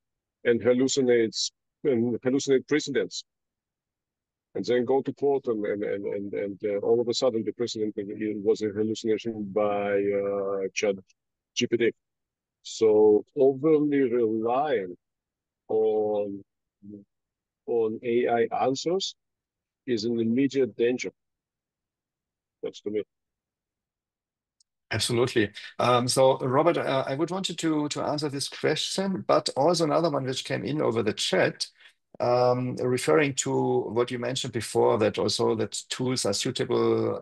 and hallucinate precedents. And then go to court and all of a sudden the precedent was a hallucination by ChatGPT. So overly relying on AI answers is an immediate danger. That's to me. Absolutely. So, Robert, I would want you to answer this question, but also another one which came in over the chat, referring to what you mentioned before, that also that tools are suitable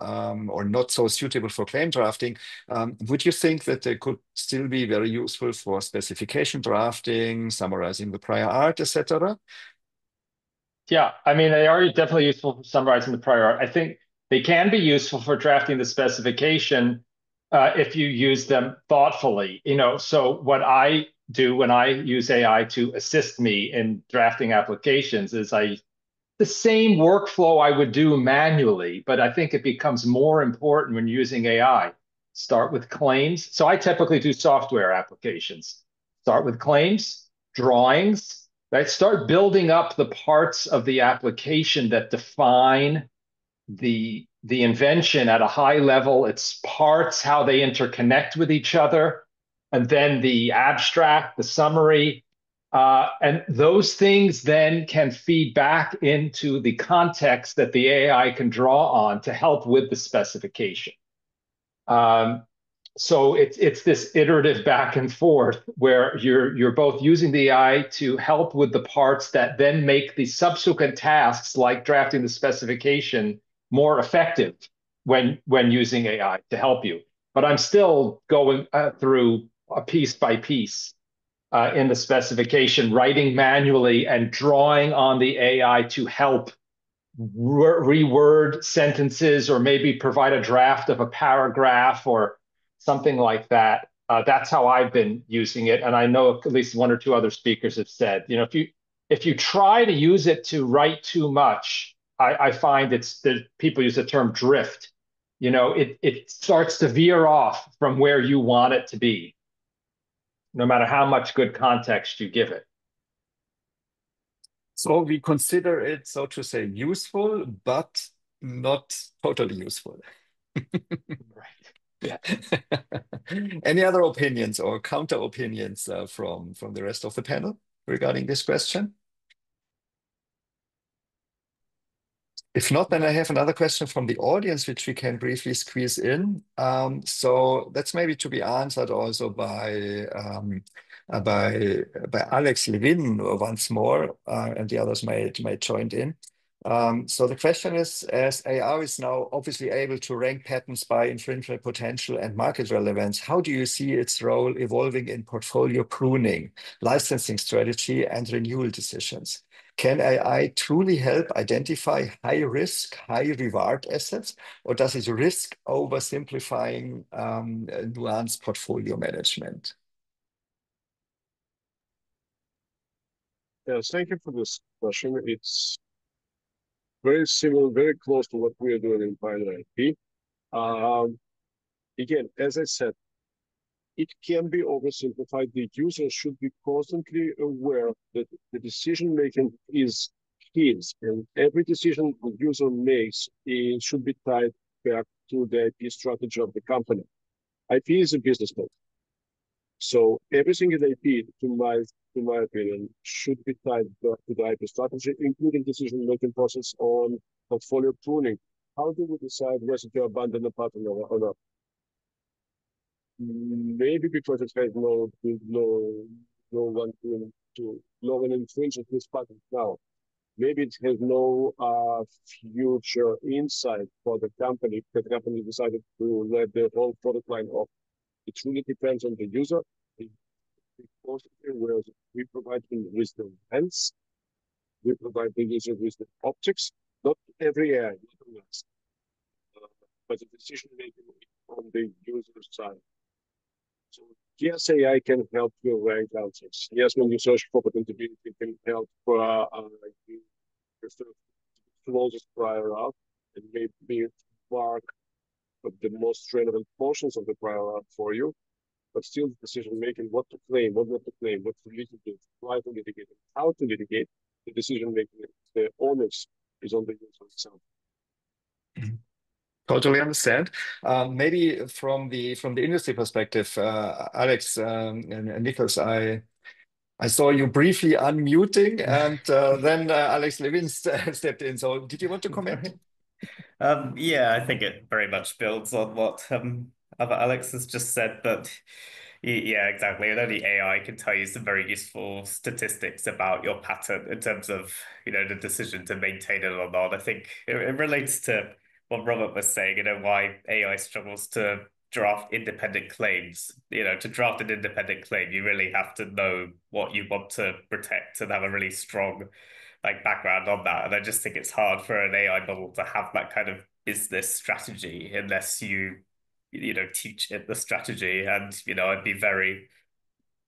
or not so suitable for claim drafting. Would you think that they could still be very useful for specification drafting, summarizing the prior art, etc.? Yeah, I mean, they are definitely useful for summarizing the prior art. I think they can be useful for drafting the specification if you use them thoughtfully. So what I do when I use AI to assist me in drafting applications is the same workflow I would do manually, but I think it becomes more important when using AI. Start with claims. So I typically do software applications. Start with claims, drawings, right? Start building up the parts of the application that define the the invention at a high level, its parts, how they interconnect with each other, and then the abstract, the summary. And those things then can feed back into the context that the AI can draw on to help with the specification. So it's this iterative back and forth where you're both using the AI to help with the parts that then make the subsequent tasks like drafting the specification more effective when using AI to help you. But I'm still going through a piece by piece in the specification, writing manually and drawing on the AI to help reword sentences or maybe provide a draft of a paragraph or something like that. That's how I've been using it. And I know at least one or two other speakers have said, you know, if you try to use it to write too much, I find that people use the term drift. You know, it starts to veer off from where you want it to be, no matter how much good context you give it. So we consider it, so to say, useful, but not totally useful. Right. Yeah. Any other opinions or counter opinions from the rest of the panel regarding this question? If not, then I have another question from the audience, which we can briefly squeeze in. So that's maybe to be answered also by Alex Levin once more, and the others may join in. So the question is, as AI is now obviously able to rank patents by infringement potential and market relevance, how do you see its role evolving in portfolio pruning, licensing strategy, and renewal decisions? Can AI truly help identify high risk, high reward assets, or does it risk oversimplifying nuanced portfolio management? Yes, thank you for this question. It's very similar, very close to what we are doing in PioneerIP. Again, as I said, it can be oversimplified. The user should be constantly aware that the decision making is his, and every decision the user makes it should be tied back to the IP strategy of the company. IP is a business model, so everything in IP, to my opinion, should be tied back to the IP strategy, including decision making process on portfolio pruning. How do we decide whether to abandon a pattern or not? Maybe because it has no one infringes this patent now. Maybe it has no future insight for the company. The company decided to let the whole product line off. It really depends on the user. Whereas we provide him with the lens, we provide the user with the optics. Not every AI, but the decision making on the user side. So yes, AI can help you rank answers. Yes, when you search for patentability, it can help you refer to closest prior art and maybe mark the most relevant portions of the prior art for you. But still, the decision making, what to claim, what not to claim, what to litigate, why to litigate, and how to litigate, the decision making, the onus is on the user itself. Totally understand. Maybe from the industry perspective, Alex and Nicholls, I saw you briefly unmuting, and then Alex Levin stepped in. So, did you want to comment? Yeah, I think it very much builds on what other Alex has just said, but yeah, exactly. And only AI can tell you some very useful statistics about your pattern in terms of, you know, the decision to maintain it or not. I think it relates to what Robert was saying, you know, why AI struggles to draft independent claims. You know, to draft an independent claim, you really have to know what you want to protect and have a really strong background on that. And I just think it's hard for an AI model to have that kind of business strategy unless you know, teach it the strategy. And, you know, I'd be very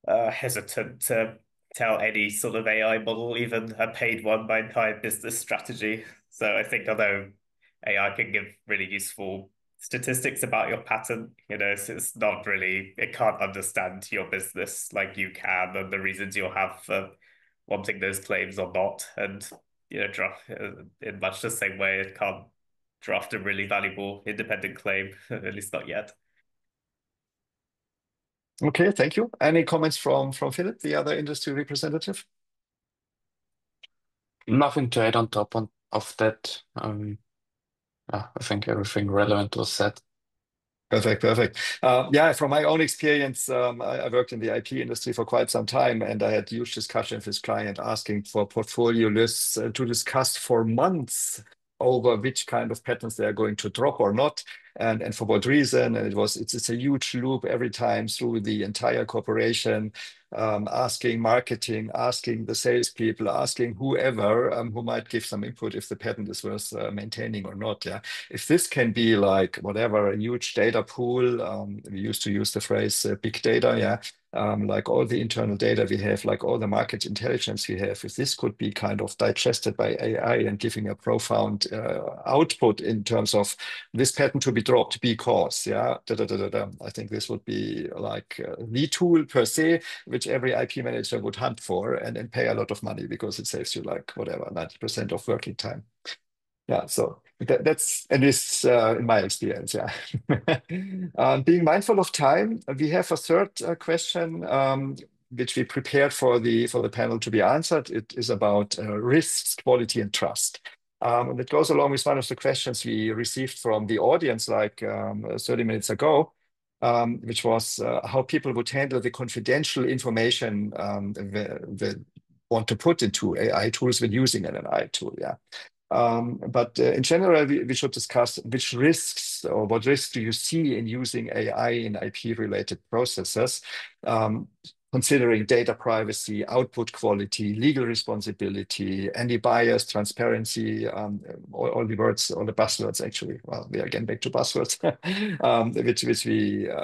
hesitant to tell any sort of AI model, even a paid one, my entire business strategy. So I think although AI can give really useful statistics about your pattern, you know, it's not really, it can't understand your business like you can and the reasons you'll have for wanting those claims or not. And, you know, in much the same way, it can't draft a really valuable independent claim, at least not yet. Okay, thank you. Any comments from Philipp, the other industry representative? Nothing to add on top of that. I think everything relevant was said. Perfect, perfect. Yeah, from my own experience, I worked in the IP industry for quite some time, and I had huge discussions with client asking for portfolio lists to discuss for months over which kind of patents they are going to drop or not, and for what reason. And it's a huge loop every time through the entire corporation, asking marketing, asking the salespeople, asking whoever who might give some input if the patent is worth maintaining or not. Yeah. If this can be like whatever, a huge data pool, we used to use the phrase big data, yeah, like all the internal data we have, like all the market intelligence we have, if this could be kind of digested by AI and giving a profound output in terms of this patent to be dropped because, yeah, I think this would be like the tool per se, which every IP manager would hunt for and pay a lot of money because it saves you like whatever, 90% of working time. Yeah, so that's at least in my experience. Yeah. Being mindful of time, we have a third question which we prepared for the panel to be answered. It is about risks, quality, and trust. And it goes along with one of the questions we received from the audience like 30 minutes ago, which was how people would handle the confidential information they want to put into AI tools when using an AI tool. Yeah. But in general, we should discuss which risks or what risks do you see in using AI in IP-related processes, considering data privacy, output quality, legal responsibility, anti-bias, transparency, all the words, all the buzzwords actually. Well, we are again back to buzzwords,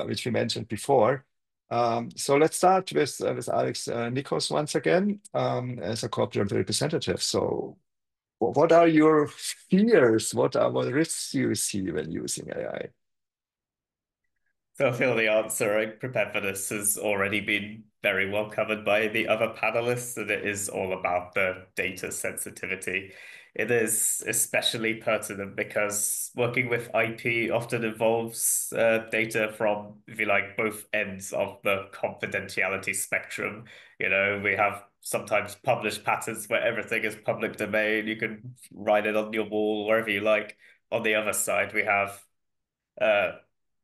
which we mentioned before. So let's start with Alex Nicholls once again as a corporate representative. So what are your fears? What risks you see when using AI? So I feel the answer I prepared for this has already been very well covered by the other panelists, and it is all about the data sensitivity. It is especially pertinent because working with IP often involves data from, if you like, both ends of the confidentiality spectrum. We have sometimes published patents where everything is public domain. You can write it on your wall, wherever you like. On the other side, we have uh,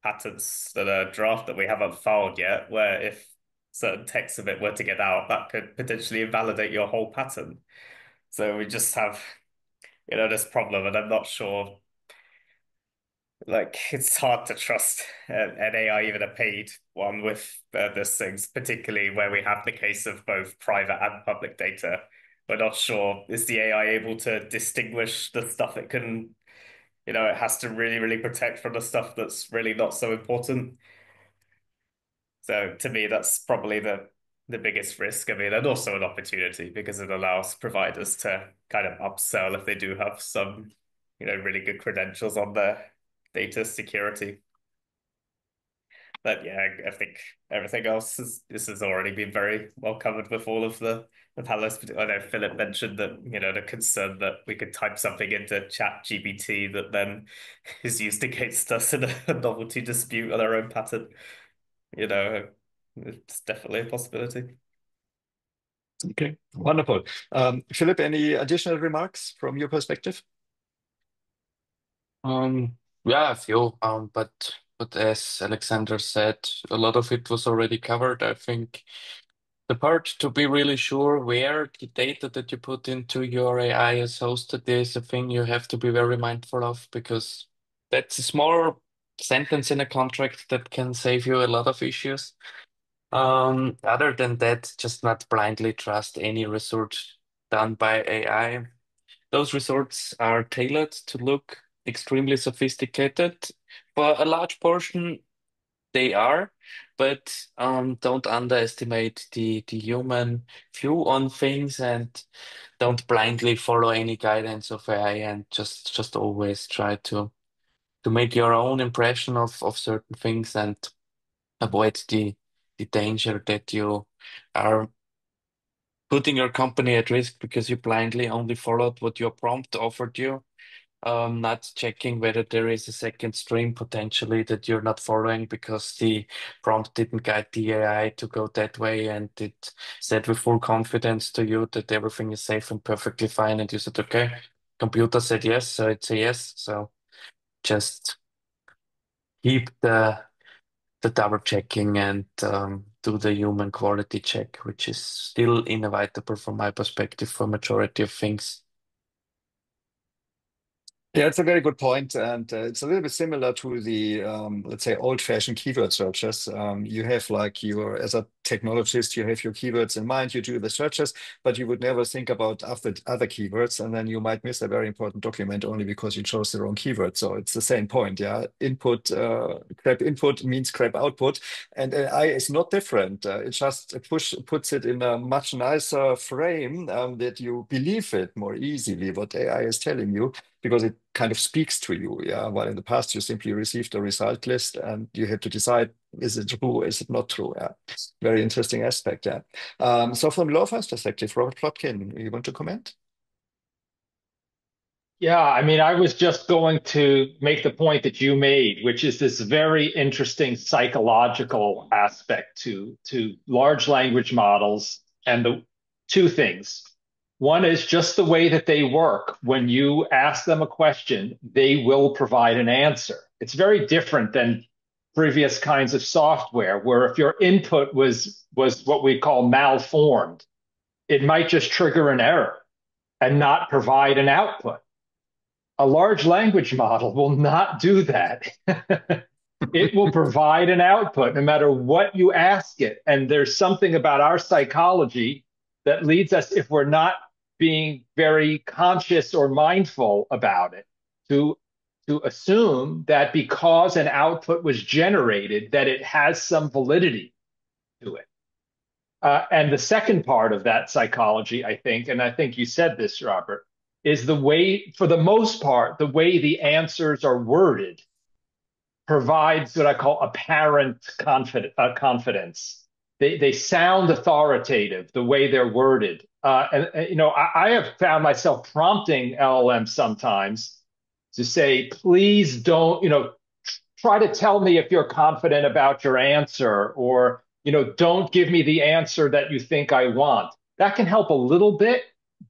patents that are draft that we haven't filed yet, where if certain text of it were to get out, that could potentially invalidate your whole patent. So we just have, this problem, and I'm not sure. Like, it's hard to trust an AI, even a paid one, with these things, particularly where we have the case of both private and public data. We're not sure, is the AI able to distinguish the stuff it can, it has to really, really protect from the stuff that's really not so important. So to me, that's probably the biggest risk. I mean, and also an opportunity because it allows providers to kind of upsell if they do have some, really good credentials on their data security. But yeah, I think everything else this has already been very well covered with all of the panelists. I know Philipp mentioned that, the concern that we could type something into Chat GPT that then is used against us in a novelty dispute on our own patent. It's definitely a possibility. Okay, wonderful. Philipp, any additional remarks from your perspective? Yeah, a few. But as Alexander said, a lot of it was already covered. I think the part to be really sure where the data that you put into your AI is hosted is a thing you have to be very mindful of because that's a small sentence in a contract that can save you a lot of issues. Other than that, just not blindly trust any research done by AI. Those resorts are tailored to look extremely sophisticated. For a large portion, they are, but don't underestimate the human view on things and don't blindly follow any guidance of AI and just always try to make your own impression of certain things and avoid the danger that you are putting your company at risk because you blindly only followed what your prompt offered you. not checking whether there is a second stream potentially that you're not following because the prompt didn't guide the AI to go that way, and it said with full confidence to you that everything is safe and perfectly fine, and you said, okay, computer said yes, so it's a yes. So just keep the double checking and do the human quality check, which is still inevitable from my perspective for majority of things. Yeah, it's a very good point, and it's a little bit similar to the let's say old-fashioned keyword searches. You have like your as a technologist, you have your keywords in mind, you do the searches, but you would never think about after other keywords, and then you might miss a very important document only because you chose the wrong keyword. So it's the same point, yeah. Input, crap input means crap output, and AI is not different. It just puts it in a much nicer frame that you believe it more easily what AI is telling you, because it kind of speaks to you. Yeah. While in the past, you simply received a result list and you had to decide, is it true, is it not true? Yeah. Very interesting aspect. Yeah. So from law firm's perspective, Robert Plotkin, you want to comment? Yeah, I mean, I was just going to make the point that you made, which is this very interesting psychological aspect to large language models, and the two things. One is just the way that they work. When you ask them a question, they will provide an answer. It's very different than previous kinds of software, where if your input was what we call malformed, it might just trigger an error and not provide an output. A large language model will not do that. It will provide an output no matter what you ask it. And there's something about our psychology that leads us, if we're not being very conscious or mindful about it, to assume that because an output was generated, that it has some validity to it. And the second part of that psychology, I think, and I think you said this, Robert, is the way, for the most part, the way the answers are worded provides what I call apparent confidence. They sound authoritative the way they're worded. You know, I have found myself prompting LLM sometimes to say, please don't, you know, try to tell me if you're confident about your answer, or, you know, don't give me the answer that you think I want. That can help a little bit,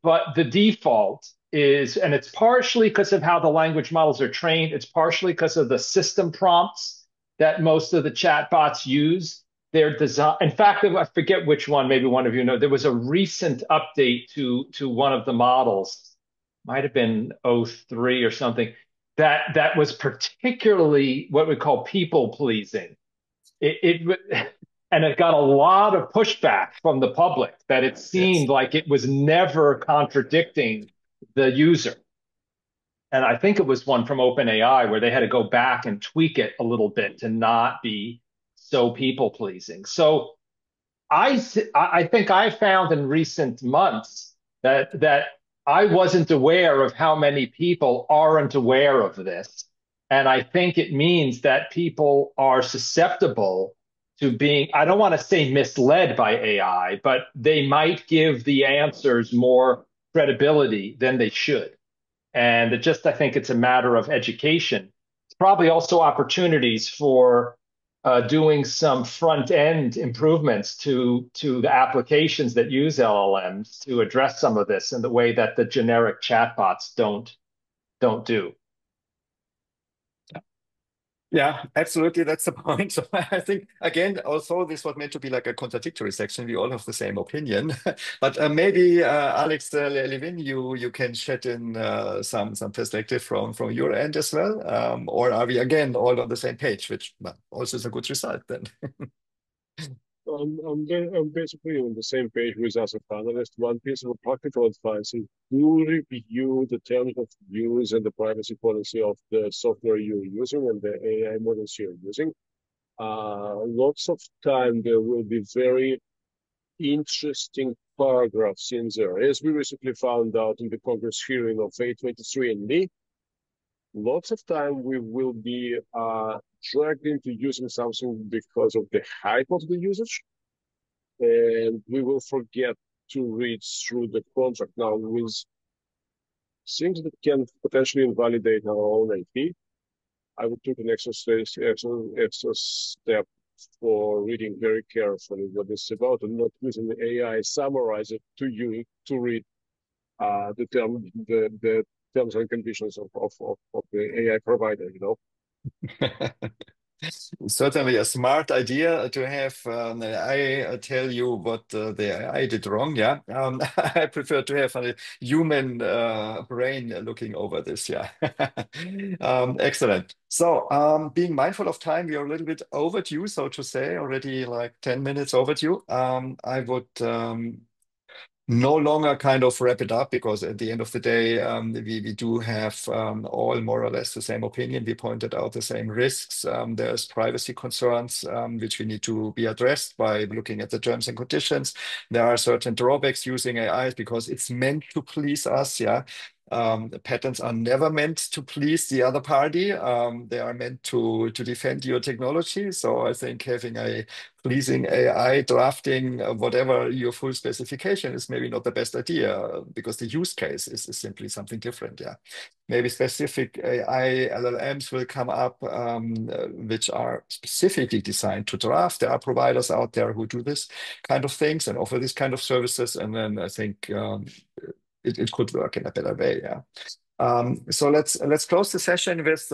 but the default is, and it's partially because of how the language models are trained, it's partially because of the system prompts that most of the chatbots use. They're designed, in fact, I forget which one, maybe one of you know, there was a recent update to one of the models, might have been '03 or something, that was particularly what we call people pleasing. And it got a lot of pushback from the public that it seemed like it was never contradicting the user. And I think it was one from OpenAI where they had to go back and tweak it a little bit to not be so people pleasing. So I think I found in recent months that I wasn't aware of how many people aren't aware of this. And I think it means that people are susceptible to being, I don't want to say misled by AI, but they might give the answers more credibility than they should. And it just, I think it's a matter of education. It's probably also opportunities for doing some front end improvements to the applications that use LLMs to address some of this in the way that the generic chatbots don't do. Yeah, absolutely. That's the point. So I think, again, also this was meant to be like a contradictory section. We all have the same opinion. But maybe, Alex Levin, you can shed in some perspective from your end as well. Or are we, again, all on the same page, which also is a good result then? I'm basically on the same page with as a panelist. One piece of practical advice is do review the terms of use and the privacy policy of the software you're using and the AI models you're using. Lots of time there will be very interesting paragraphs in there. As we recently found out in the Congress hearing of A23andMe, lots of time we will be dragged into using something because of the hype of the usage, and we will forget to read through the contract. Now, with things that can potentially invalidate our own IP. I would take an extra step for reading very carefully what it's about and not using the AI summarize it to you to read the terms and conditions of the AI provider, you know. Certainly a smart idea to have AI tell you what the AI did wrong. Yeah, I prefer to have a human brain looking over this. Yeah, excellent. So, being mindful of time, we are a little bit overdue, so to say, already like 10 minutes overdue. I would no longer kind of wrap it up because at the end of the day, we do have all more or less the same opinion. We pointed out the same risks. There's privacy concerns which we need to be addressed by looking at the terms and conditions. There are certain drawbacks using AI because it's meant to please us. Yeah. Patents are never meant to please the other party. They are meant to defend your technology. So I think having a pleasing AI drafting whatever your full specification is maybe not the best idea because the use case is simply something different. Yeah, maybe specific AI LLMs will come up which are specifically designed to draft. There are providers out there who do this kind of things and offer this kind of services, and then I think it could work in a better way. Yeah. So let's close the session with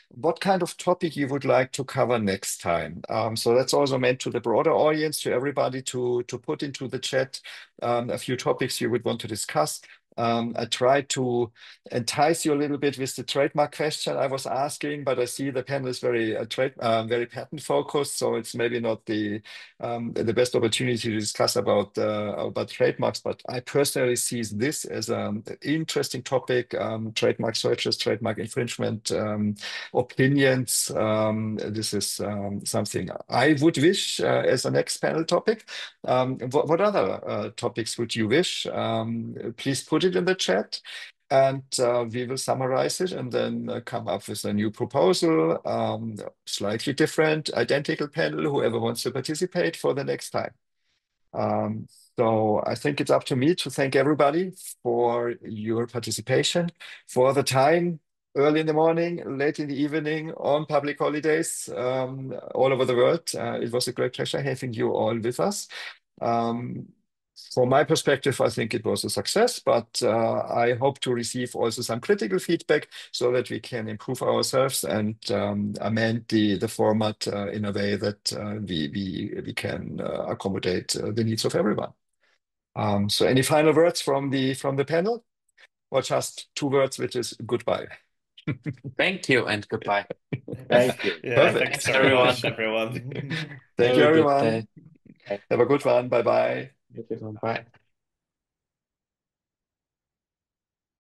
what kind of topic you would like to cover next time. So that's also meant to the broader audience, to everybody to put into the chat a few topics you would want to discuss. I tried to entice you a little bit with the trademark question I was asking, but I see the panel is very very patent focused, so it's maybe not the best opportunity to discuss about trademarks. But I personally see this as an interesting topic: trademark searches, trademark infringement, opinions. This is something I would wish as a next panel topic. What other topics would you wish? Please put it in the chat, and we will summarize it and then come up with a new proposal, slightly different, identical panel, whoever wants to participate for the next time. So I think it's up to me to thank everybody for your participation, for the time, early in the morning, late in the evening, on public holidays, all over the world. It was a great pleasure having you all with us. From my perspective, I think it was a success, but I hope to receive also some critical feedback so that we can improve ourselves and amend the format in a way that we can accommodate the needs of everyone. So any final words from the panel, or just two words, which is goodbye? Thank you and goodbye. Thank you. Yeah, Perfect. thanks very much, everyone. Thank Have you, a good everyone. day. Have a good one. Bye bye. Bye.